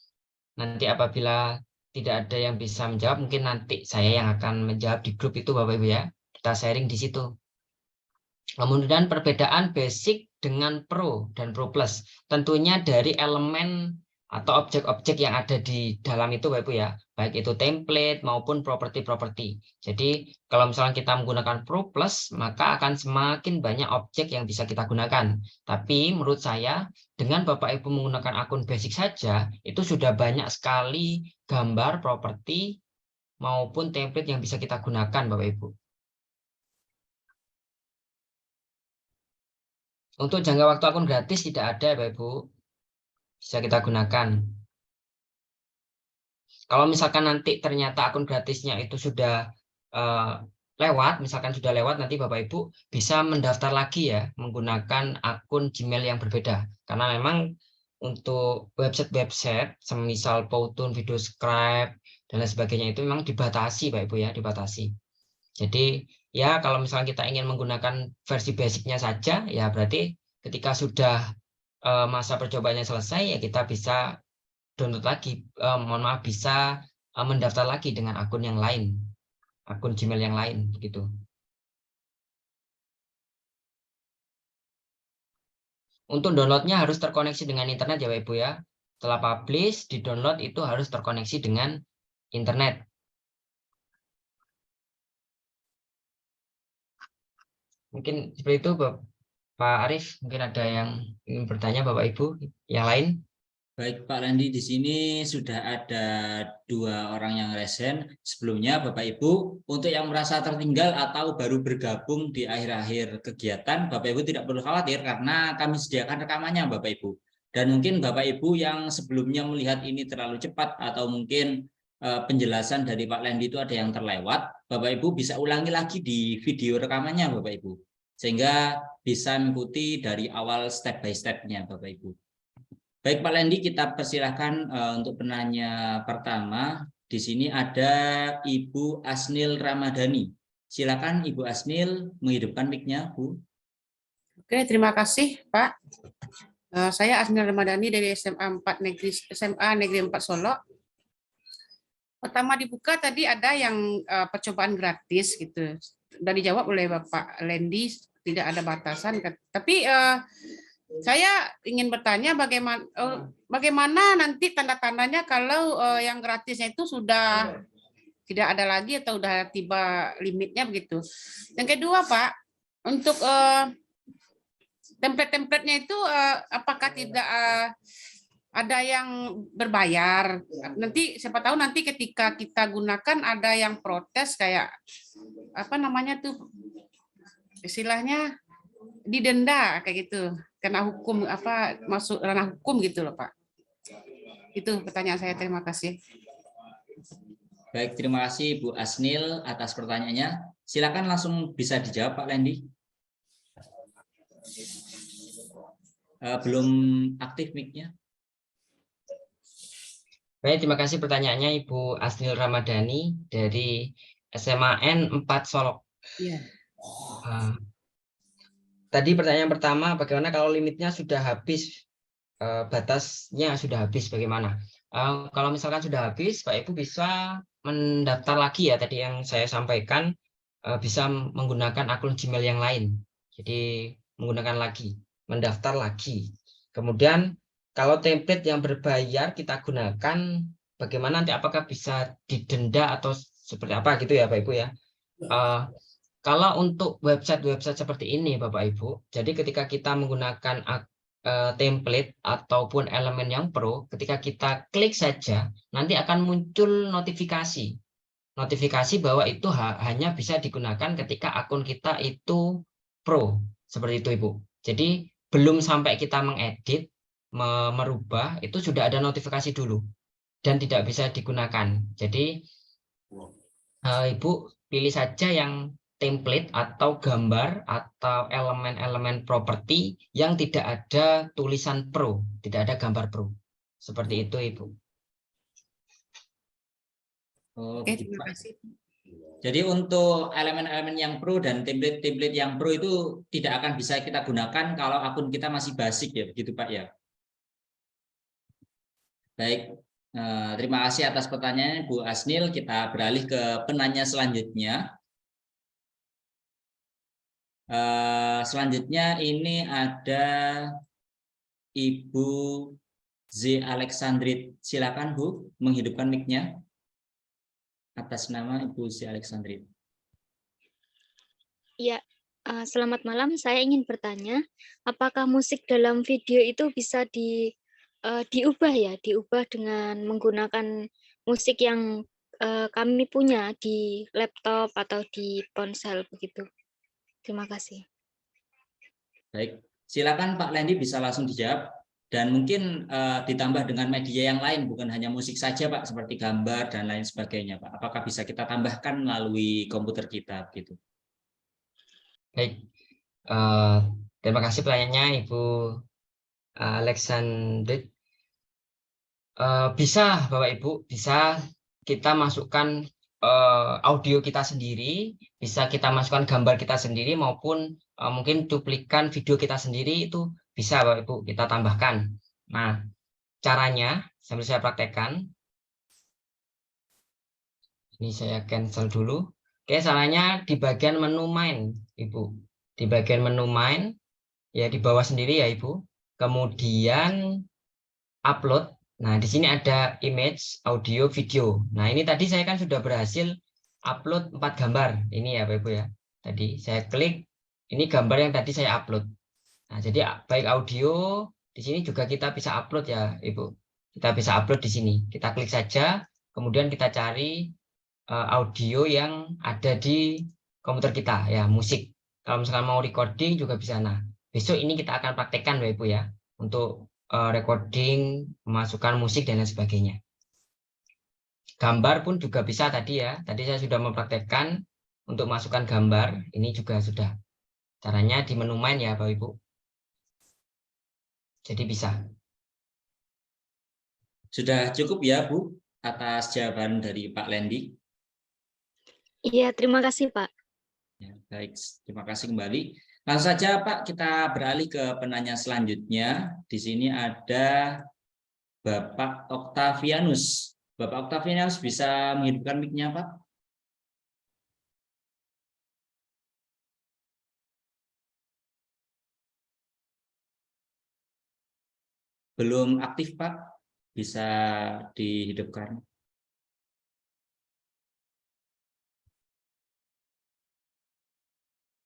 nanti apabila tidak ada yang bisa menjawab, mungkin nanti saya yang akan menjawab di grup itu Bapak Ibu ya. Kita sharing di situ. Kemudian perbedaan basic dengan Pro dan Pro Plus. Tentunya dari elemen atau objek-objek yang ada di dalam itu Bapak Ibu ya, baik itu template maupun properti-properti. Jadi kalau misalnya kita menggunakan Pro Plus, maka akan semakin banyak objek yang bisa kita gunakan. Tapi menurut saya, dengan Bapak Ibu menggunakan akun basic saja, itu sudah banyak sekali gambar, properti, maupun template yang bisa kita gunakan Bapak Ibu. Untuk jangka waktu akun gratis tidak ada Bapak Ibu, bisa kita gunakan. Kalau misalkan nanti ternyata akun gratisnya itu sudah lewat, misalkan sudah lewat, nanti Bapak Ibu bisa mendaftar lagi ya menggunakan akun Gmail yang berbeda. Karena memang untuk website-website semisal Powtoon, Videoscribe, dan lain sebagainya itu memang dibatasi Bapak Ibu ya, dibatasi. Jadi ya kalau misalnya kita ingin menggunakan versi basicnya saja, ya berarti ketika sudah masa percobaannya selesai, ya kita bisa download lagi, mohon maaf, bisa mendaftar lagi dengan akun yang lain, akun Gmail yang lain, begitu. Untuk downloadnya harus terkoneksi dengan internet ya Bapak Ibu ya. Setelah publish, di download itu harus terkoneksi dengan internet. Mungkin seperti itu Pak Arif, mungkin ada yang ingin bertanya Bapak Ibu yang lain. Baik Pak Landi, di sini sudah ada 2 orang yang resen. Sebelumnya Bapak Ibu, untuk yang merasa tertinggal atau baru bergabung di akhir-akhir kegiatan, Bapak Ibu tidak perlu khawatir karena kami sediakan rekamannya Bapak Ibu. Dan mungkin Bapak Ibu yang sebelumnya melihat ini terlalu cepat atau mungkin penjelasan dari Pak Landi itu ada yang terlewat, Bapak Ibu bisa ulangi lagi di video rekamannya Bapak Ibu. Sehingga bisa mengikuti dari awal step by step-nya Bapak Ibu. Baik Pak Lendi, kita persilahkan untuk penanya pertama. Di sini ada Ibu Asnil Ramadhani. Silakan Ibu Asnil menghidupkan mic-nya, Bu. Oke, terima kasih Pak. Saya Asnil Ramadhani dari SMA Negeri 4 Solo. Pertama dibuka tadi ada yang percobaan gratis gitu. Sudah dijawab oleh Bapak Lendi, tidak ada batasan. Tapi saya ingin bertanya bagaimana nanti tanda-tandanya kalau yang gratisnya itu sudah tidak ada lagi atau sudah tiba limitnya begitu. Yang kedua Pak, untuk template-templatenya itu apakah tidak ada yang berbayar? Nanti siapa tahu nanti ketika kita gunakan ada yang protes kayak apa namanya tuh istilahnya didenda kayak gitu, kena hukum apa masuk ranah hukum gitu loh Pak. Itu pertanyaan saya, terima kasih. Baik, terima kasih Bu Asnil atas pertanyaannya. Silakan langsung bisa dijawab Pak Lendi. Belum aktif mic-nya. Baik, terima kasih pertanyaannya Ibu Asnil Ramadhani dari SMAN 4 Solo. Iya. Tadi pertanyaan pertama, bagaimana kalau limitnya sudah habis, batasnya sudah habis, bagaimana? Kalau misalkan sudah habis, Pak Ibu bisa mendaftar lagi ya, tadi yang saya sampaikan, bisa menggunakan akun Gmail yang lain. Jadi menggunakan lagi, mendaftar lagi. Kemudian kalau template yang berbayar kita gunakan, bagaimana nanti, apakah bisa didenda atau seperti apa gitu ya Pak Ibu ya? Kalau untuk website-website seperti ini Bapak Ibu, jadi ketika kita menggunakan template ataupun elemen yang pro, ketika kita klik saja, nanti akan muncul notifikasi. Notifikasi bahwa itu hanya bisa digunakan ketika akun kita itu pro. Seperti itu Ibu. Jadi belum sampai kita mengedit, merubah, itu sudah ada notifikasi dulu. Dan tidak bisa digunakan. Jadi Ibu pilih saja yang template atau gambar atau elemen-elemen properti yang tidak ada tulisan pro, tidak ada gambar pro. Seperti itu, Ibu. Oke, terima kasih. Jadi untuk elemen-elemen yang pro dan template-template yang pro itu tidak akan bisa kita gunakan kalau akun kita masih basic ya, begitu Pak ya. Baik, terima kasih atas pertanyaannya Bu Asnil. Kita beralih ke penanya selanjutnya. Selanjutnya ini ada Ibu Z. Alexandrit, silakan Bu, menghidupkan mic-nya. Atas nama Ibu Z. Alexandrit. Ya, selamat malam. Saya ingin bertanya, apakah musik dalam video itu bisa diubah ya, diubah dengan menggunakan musik yang kami punya di laptop atau di ponsel begitu. Terima kasih. Baik, silakan Pak Lendi bisa langsung dijawab. Dan mungkin ditambah dengan media yang lain, bukan hanya musik saja Pak, seperti gambar dan lain sebagainya Pak. Apakah bisa kita tambahkan melalui komputer kita gitu? Baik, terima kasih pertanyaannya Ibu Alexandrit. Bisa Bapak Ibu, bisa kita masukkan audio kita sendiri, bisa kita masukkan gambar kita sendiri maupun mungkin cuplikan video kita sendiri, itu bisa Bapak Ibu kita tambahkan. Nah, caranya sambil saya praktekkan. Ini saya cancel dulu. Oke, caranya di bagian menu main, Ibu. Di bagian menu main, ya di bawah sendiri ya Ibu. Kemudian upload. Nah, di sini ada image, audio, video. Nah, ini tadi saya kan sudah berhasil upload 4 gambar. Ini ya Bapak Ibu ya. Tadi saya klik, ini gambar yang tadi saya upload. Nah, jadi baik audio, di sini juga kita bisa upload ya Ibu. Kita bisa upload di sini. Kita klik saja, kemudian kita cari audio yang ada di komputer kita, ya musik. Kalau misalkan mau recording juga bisa. Nah, besok ini kita akan praktekkan Bapak Ibu ya, untuk recording, memasukkan musik dan lain sebagainya. Gambar pun juga bisa tadi ya. Tadi saya sudah mempraktekkan untuk masukkan gambar. Ini juga sudah. Caranya di menu main ya Bapak Ibu. Jadi bisa. Sudah cukup ya Bu atas jawaban dari Pak Lendi. Iya, terima kasih Pak. Ya, baik, terima kasih kembali. Langsung saja Pak, kita beralih ke penanya selanjutnya. Di sini ada Bapak Octavianus. Bapak Octavianus bisa menghidupkan mic-nya Pak? Belum aktif Pak, bisa dihidupkan.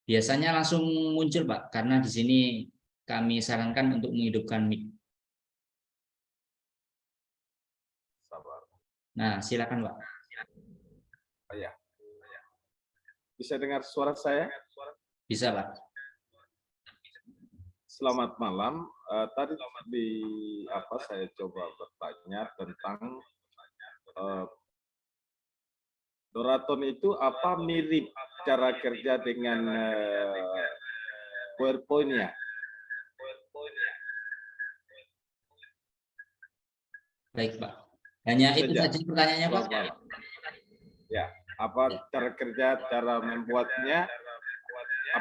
Biasanya langsung muncul Pak, karena di sini kami sarankan untuk menghidupkan mic. Nah, silakan Pak. Oh, ya. Bisa dengar suara saya? Bisa Pak. Selamat malam. Tadi saya coba bertanya tentang Doraton itu apa mirip cara kerja dengan PowerPoint-nya? Baik Pak. Hanya itu Saja. saja pertanyaannya Pak. Ya, apa cara kerja, cara membuatnya,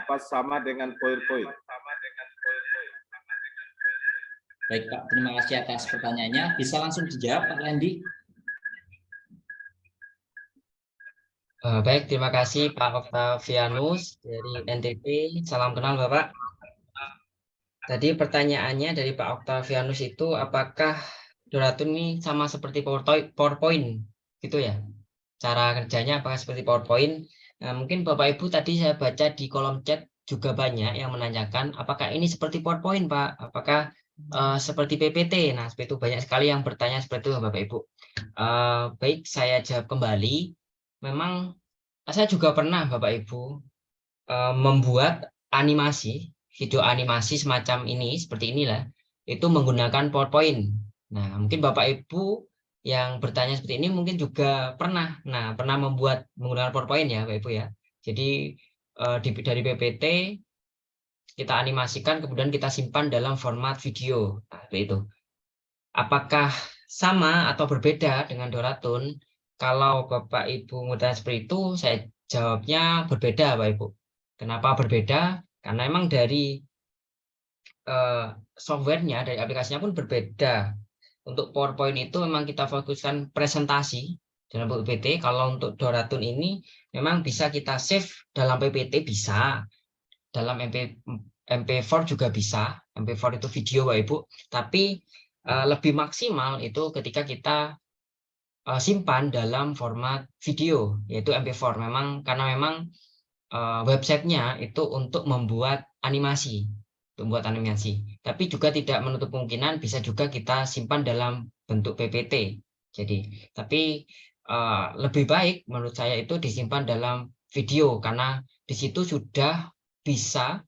apa sama dengan PowerPoint? Baik Pak, terima kasih atas pertanyaannya. Bisa langsung dijawab Pak Lendi. Baik, terima kasih Pak Octavianus dari NTP. Salam kenal Bapak. Tadi pertanyaannya dari Pak Octavianus itu, apakah Doraton ini sama seperti PowerPoint gitu ya? Cara kerjanya apakah seperti PowerPoint? Nah, mungkin Bapak Ibu tadi saya baca di kolom chat juga banyak yang menanyakan apakah ini seperti PowerPoint Pak? Apakah seperti PPT? Nah, seperti itu banyak sekali yang bertanya seperti itu Bapak Ibu. Baik, saya jawab kembali. Memang saya juga pernah Bapak Ibu membuat animasi, video animasi semacam ini, seperti inilah, itu menggunakan PowerPoint. Nah, mungkin Bapak Ibu yang bertanya seperti ini mungkin juga pernah, pernah membuat menggunakan PowerPoint ya Bapak Ibu ya. Jadi dari PPT kita animasikan, kemudian kita simpan dalam format video. Nah, seperti itu. Apakah sama atau berbeda dengan Doraton? Kalau Bapak Ibu bertanya seperti itu, saya jawabnya berbeda Bapak Ibu. Kenapa berbeda? Karena memang dari softwarenya, dari aplikasinya pun berbeda. Untuk PowerPoint itu memang kita fokuskan presentasi dalam PPT. Kalau untuk Doraton ini memang bisa kita save dalam PPT, bisa. Dalam MP4 juga bisa. MP4 itu video Bapak Ibu. Tapi lebih maksimal itu ketika kita simpan dalam format video, yaitu MP4. Karena memang websitenya itu untuk membuat animasi, Tapi juga tidak menutup kemungkinan bisa juga kita simpan dalam bentuk PPT. Tapi lebih baik menurut saya itu disimpan dalam video, karena di situ sudah bisa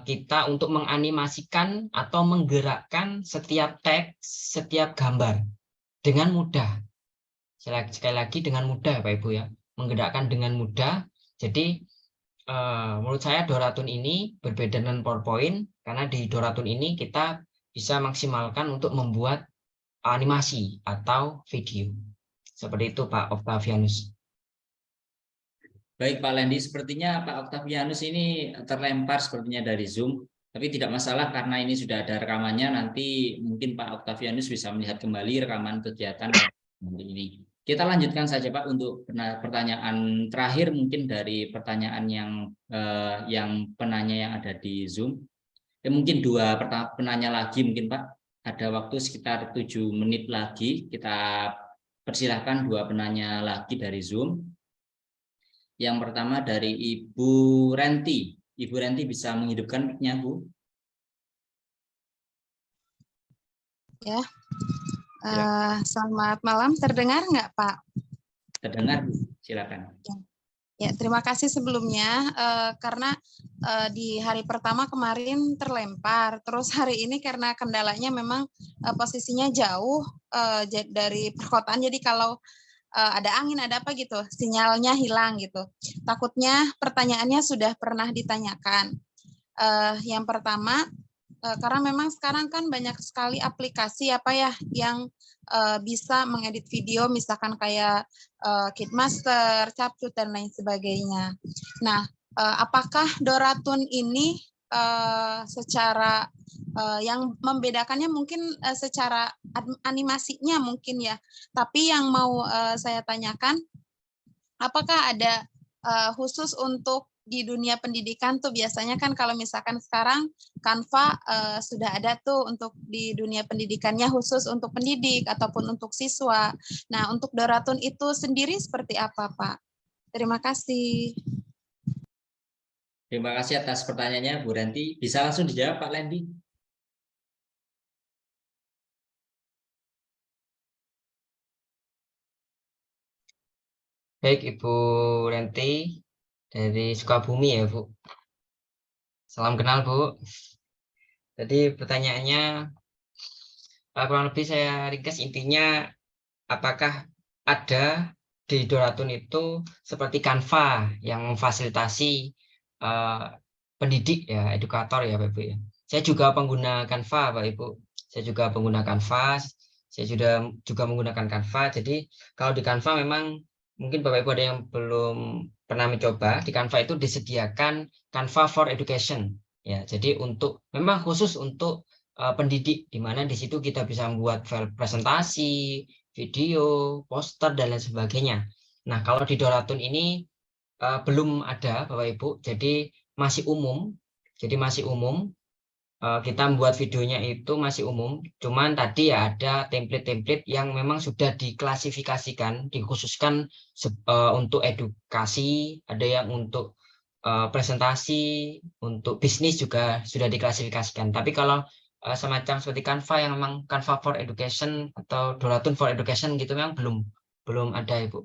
kita untuk menganimasikan atau menggerakkan setiap teks, setiap gambar dengan mudah. Sekali lagi dengan mudah, Pak Ibu ya, menggerakkan dengan mudah. Jadi menurut saya Doratun ini berbeda dengan PowerPoint, karena di Doratun ini kita bisa maksimalkan untuk membuat animasi atau video. Seperti itu Pak Octavianus. Baik Pak Lendi, sepertinya Pak Octavianus ini terlempar sepertinya dari Zoom, tapi tidak masalah karena ini sudah ada rekamannya. Nanti mungkin Pak Octavianus bisa melihat kembali rekaman kegiatan ini. Kita lanjutkan saja Pak untuk pertanyaan terakhir, mungkin dari pertanyaan yang penanya yang ada di Zoom. Mungkin 2 penanya lagi mungkin Pak. Ada waktu sekitar 7 menit lagi. Kita persilahkan 2 penanya lagi dari Zoom. Yang pertama dari Ibu Renti. Ibu Renti bisa menghidupkan mic-nya, Bu? Ya. Selamat malam. Terdengar nggak, Pak? Terdengar, Bu. Silakan. Ya, terima kasih sebelumnya karena di hari pertama kemarin terlempar. Terus hari ini karena kendalanya memang posisinya jauh dari perkotaan. Jadi kalau ada angin, ada apa gitu, sinyalnya hilang gitu. Takutnya pertanyaannya sudah pernah ditanyakan. Yang pertama, karena memang sekarang kan banyak sekali aplikasi apa ya yang bisa mengedit video, misalkan kayak KitMaster, Capcut dan lain sebagainya. Nah, apakah Doratun ini secara yang membedakannya mungkin secara animasinya mungkin ya, tapi yang mau saya tanyakan, apakah ada khusus untuk di dunia pendidikan tuh biasanya kan kalau misalkan sekarang Canva sudah ada tuh untuk di dunia pendidikannya khusus untuk pendidik ataupun untuk siswa. Nah, untuk Doratun itu sendiri seperti apa, Pak? Terima kasih. Terima kasih atas pertanyaannya, Bu Renti. Bisa langsung dijawab, Pak Lendi? Baik, Ibu Renti dari Sukabumi ya, Bu. Salam kenal, Bu. Jadi pertanyaannya kurang lebih saya ringkas, intinya apakah ada di Doratun itu seperti Canva yang memfasilitasi pendidik ya, edukator ya Bapak Ibu ya. Saya juga pengguna Canva Pak Ibu. Saya juga pengguna Canva, saya juga menggunakan Canva. Jadi kalau di Canva memang mungkin Bapak Ibu ada yang belum pernah mencoba, di Canva itu disediakan Canva for Education ya. Jadi memang khusus untuk pendidik, di mana di situ kita bisa membuat file presentasi, video, poster dan lain sebagainya. Nah, kalau di Doratun ini belum ada Bapak Ibu, jadi masih umum. Kita membuat videonya itu masih umum. Cuman tadi ya ada template-template yang memang sudah diklasifikasikan, dikhususkan untuk edukasi, ada yang untuk presentasi, untuk bisnis juga sudah diklasifikasikan. Tapi kalau semacam seperti Canva yang memang Canva for Education atau Doratun for Education gitu memang belum ada Ibu.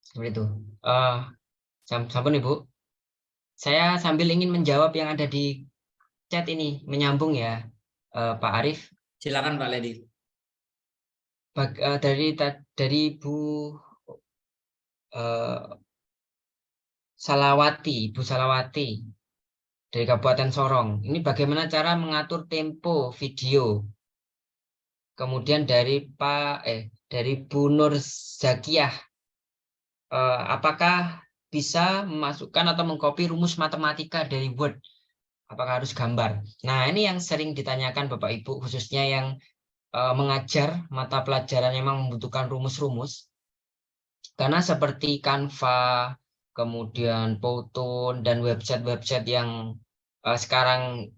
Seperti itu. Sampun Ibu. Saya sambil ingin menjawab yang ada di chat ini, menyambung ya Pak Arief. Silakan Pak Lendi. Dari Bu Salawati dari Kabupaten Sorong. Ini bagaimana cara mengatur tempo video. Kemudian dari Bu Nur Zakiyah, apakah bisa memasukkan atau mengcopy rumus matematika dari Word? Apakah harus gambar? Nah, ini yang sering ditanyakan Bapak Ibu, khususnya yang mengajar mata pelajaran yang memang membutuhkan rumus-rumus. Karena seperti Canva, kemudian Powtoon, dan website-website yang sekarang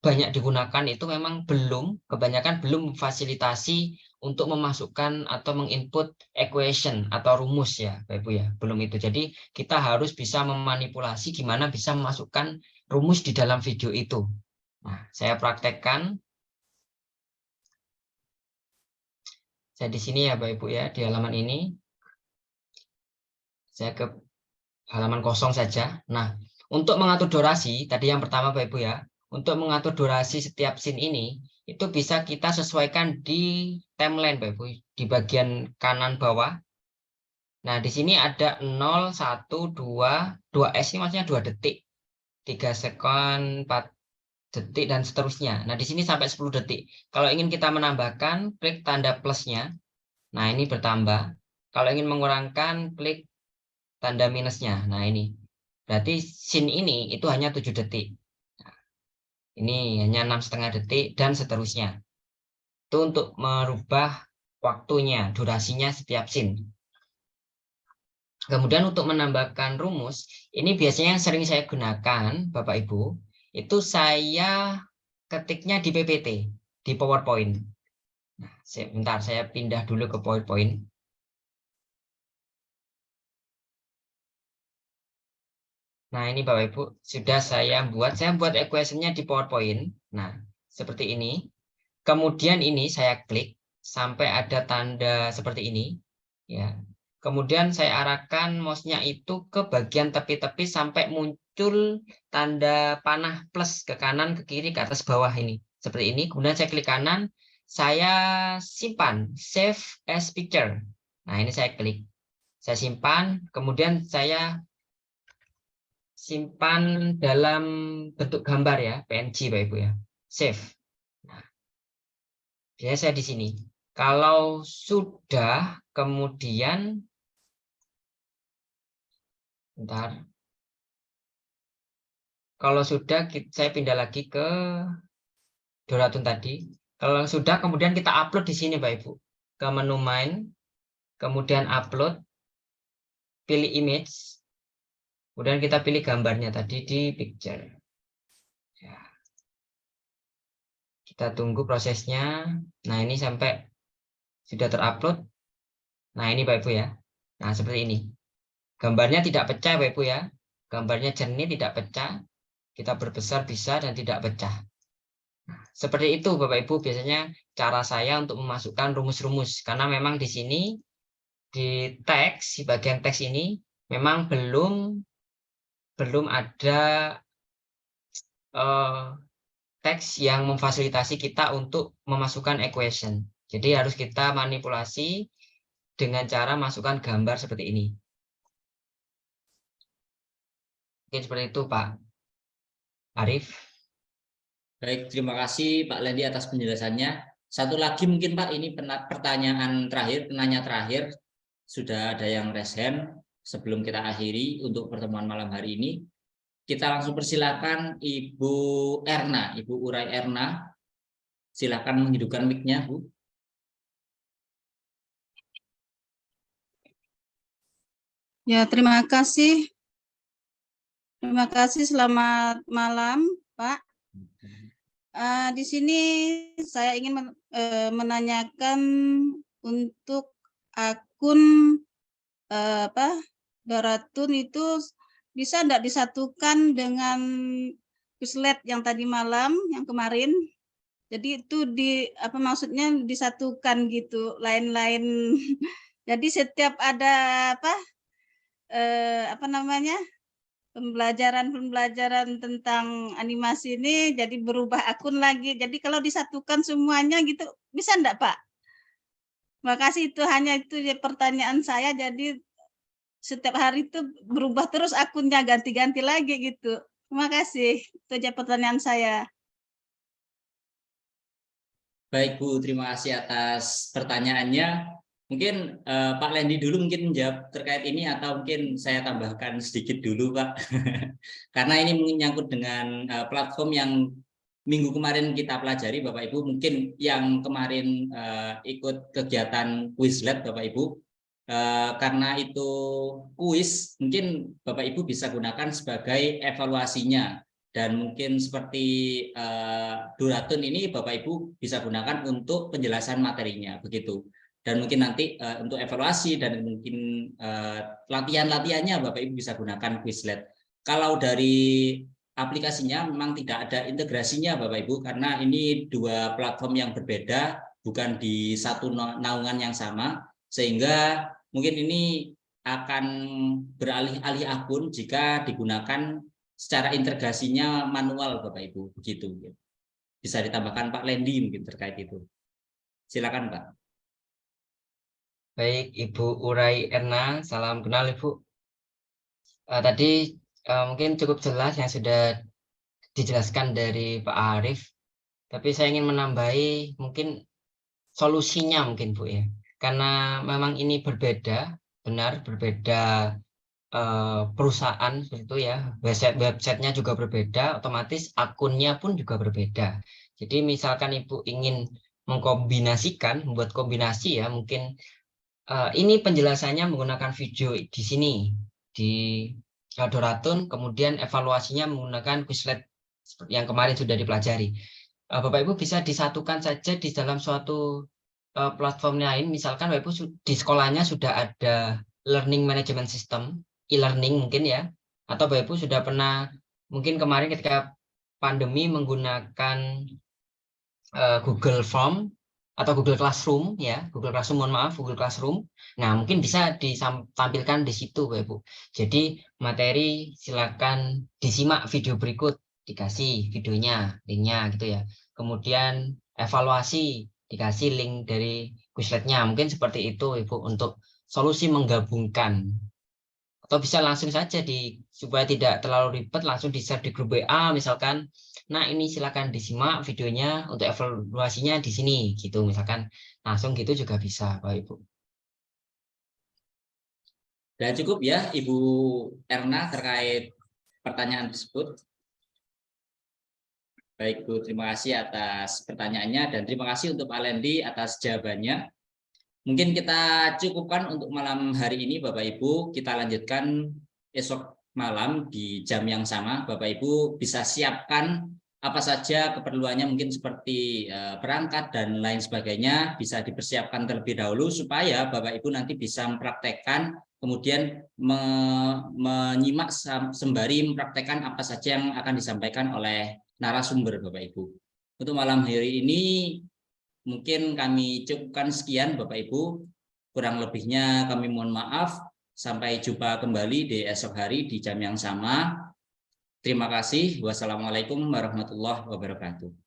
banyak digunakan itu memang kebanyakan belum fasilitasi untuk memasukkan atau menginput equation atau rumus ya, Bapak Ibu ya, belum itu. Jadi kita harus bisa memanipulasi gimana bisa memasukkan rumus di dalam video itu. Nah, saya praktekkan. Saya di sini ya Bapak Ibu ya, di halaman ini. Saya ke halaman kosong saja. Nah, untuk mengatur durasi, tadi yang pertama Bapak Ibu ya, untuk mengatur durasi setiap scene ini, itu bisa kita sesuaikan di timeline Bapak Ibu, di bagian kanan bawah. Nah, di sini ada 0, 1, 2, 2S ini maksudnya 2 detik, 3 sekon, 4 detik, dan seterusnya. Nah, di sini sampai 10 detik. Kalau ingin kita menambahkan, klik tanda plusnya. Nah, ini bertambah. Kalau ingin mengurangkan, klik tanda minusnya. Nah, ini. Berarti scene ini itu hanya 7 detik. Nah, ini hanya 6,5 detik, dan seterusnya. Itu untuk merubah waktunya, durasinya setiap scene. Kemudian untuk menambahkan rumus, ini biasanya yang sering saya gunakan, Bapak Ibu, itu saya ketiknya di PPT, di PowerPoint. Nah, bentar, saya pindah dulu ke PowerPoint. Nah, ini Bapak Ibu, sudah saya buat equation-nya di PowerPoint. Nah, seperti ini. Kemudian ini saya klik sampai ada tanda seperti ini, ya. Kemudian saya arahkan mouse-nya itu ke bagian tepi-tepi sampai muncul tanda panah plus ke kanan, ke kiri, ke atas, bawah ini. Seperti ini. Kemudian saya klik kanan, saya simpan, save as picture. Nah, ini saya klik. Saya simpan, kemudian saya simpan dalam bentuk gambar ya, PNG Bapak Ibu ya. Save. Nah, biasanya saya di sini. Kalau sudah, kemudian bentar. Kalau sudah, saya pindah lagi ke Doratun tadi. Kalau sudah, kemudian kita upload di sini, Bapak Ibu. Ke menu main, kemudian upload, pilih image, kemudian kita pilih gambarnya tadi di picture. Ya. Kita tunggu prosesnya. Nah, ini sampai sudah terupload. Nah, ini Bapak Ibu ya. Nah, seperti ini. Gambarnya tidak pecah, Bapak Ibu ya. Gambarnya jernih, tidak pecah. Kita berbesar bisa dan tidak pecah. Nah, seperti itu Bapak Ibu biasanya cara saya untuk memasukkan rumus-rumus. Karena memang di sini, di teks, di bagian teks ini, memang belum ada teks yang memfasilitasi kita untuk memasukkan equation. Jadi harus kita manipulasi dengan cara masukkan gambar seperti ini. Mungkin seperti itu Pak Arif. Baik, terima kasih Pak Lendi atas penjelasannya. Satu lagi mungkin Pak, ini pertanyaan terakhir, penanya terakhir. Sudah ada yang raise hand sebelum kita akhiri untuk pertemuan malam hari ini. Kita langsung persilakan Ibu Erna, Ibu Urai Erna. Silakan menghidupkan mic-nya, Bu. Ya, terima kasih. Terima kasih, selamat malam, Pak. Di sini saya ingin menanyakan untuk akun Doratun itu bisa enggak disatukan dengan Quizlet yang tadi malam, yang kemarin. Jadi itu maksudnya disatukan gitu, lain-lain. Jadi setiap ada pembelajaran tentang animasi ini jadi berubah akun lagi. Jadi kalau disatukan semuanya gitu bisa enggak, Pak? Makasih, itu hanya itu ya pertanyaan saya. Jadi setiap hari itu berubah terus akunnya, ganti-ganti lagi gitu. Terima kasih. Itu aja pertanyaan saya. Baik Bu, terima kasih atas pertanyaannya. Mungkin Pak Lendi dulu mungkin menjawab terkait ini atau mungkin saya tambahkan sedikit dulu Pak. Karena ini menyangkut dengan platform yang minggu kemarin kita pelajari Bapak Ibu. Mungkin yang kemarin ikut kegiatan Quizlet Bapak Ibu. Karena itu kuis, mungkin Bapak Ibu bisa gunakan sebagai evaluasinya. Dan mungkin seperti Duratun ini Bapak Ibu bisa gunakan untuk penjelasan materinya begitu. Dan mungkin nanti untuk evaluasi dan mungkin latihan-latihannya Bapak Ibu bisa gunakan Quizlet. Kalau dari aplikasinya memang tidak ada integrasinya Bapak Ibu, karena ini dua platform yang berbeda, bukan di satu naungan yang sama, sehingga mungkin ini akan beralih-alih akun jika digunakan secara integrasinya manual Bapak Ibu, begitu. Bisa ditambahkan Pak Lendi mungkin terkait itu. Silakan Pak. Baik, Ibu Urai Erna, salam kenal Ibu. Tadi mungkin cukup jelas yang sudah dijelaskan dari Pak Arif, tapi saya ingin menambahi mungkin solusinya mungkin Bu ya, karena memang ini berbeda, benar berbeda perusahaan seperti itu ya, websitenya juga berbeda, otomatis akunnya pun juga berbeda. Jadi misalkan Ibu ingin mengkombinasikan, membuat kombinasi ya, mungkin ini penjelasannya menggunakan video di sini di Duratun, kemudian evaluasinya menggunakan Quizlet yang kemarin sudah dipelajari. Bapak Ibu bisa disatukan saja di dalam suatu platform lain, misalkan Bapak Ibu di sekolahnya sudah ada learning management system, e-learning mungkin ya, atau Bapak Ibu sudah pernah mungkin kemarin ketika pandemi menggunakan Google Form atau Google Classroom ya, Google Classroom, mohon maaf, Google Classroom. Nah, mungkin bisa ditampilkan di situ Bapak Ibu. Jadi materi silakan disimak video berikut, dikasih videonya, linknya gitu ya. Kemudian evaluasi, dikasih link dari Quizlet-nya. Mungkin seperti itu Ibu untuk solusi menggabungkan. Atau bisa langsung saja supaya tidak terlalu ribet, langsung di-share di grup WA misalkan. Nah, ini silakan disimak videonya untuk evaluasinya di sini gitu misalkan. Langsung gitu juga bisa Bapak Ibu. Dan cukup ya Ibu Erna terkait pertanyaan tersebut. Baik Bu, terima kasih atas pertanyaannya dan terima kasih untuk Pak Lendi atas jawabannya. Mungkin kita cukupkan untuk malam hari ini Bapak Ibu, kita lanjutkan esok malam di jam yang sama. Bapak Ibu bisa siapkan apa saja keperluannya, mungkin seperti perangkat dan lain sebagainya, bisa dipersiapkan terlebih dahulu supaya Bapak Ibu nanti bisa mempraktekkan, kemudian menyimak sembari mempraktekkan apa saja yang akan disampaikan oleh narasumber Bapak Ibu. Untuk malam hari ini mungkin kami cukupkan sekian Bapak Ibu, kurang lebihnya kami mohon maaf. Sampai jumpa kembali di esok hari di jam yang sama. Terima kasih. Wassalamualaikum warahmatullahi wabarakatuh.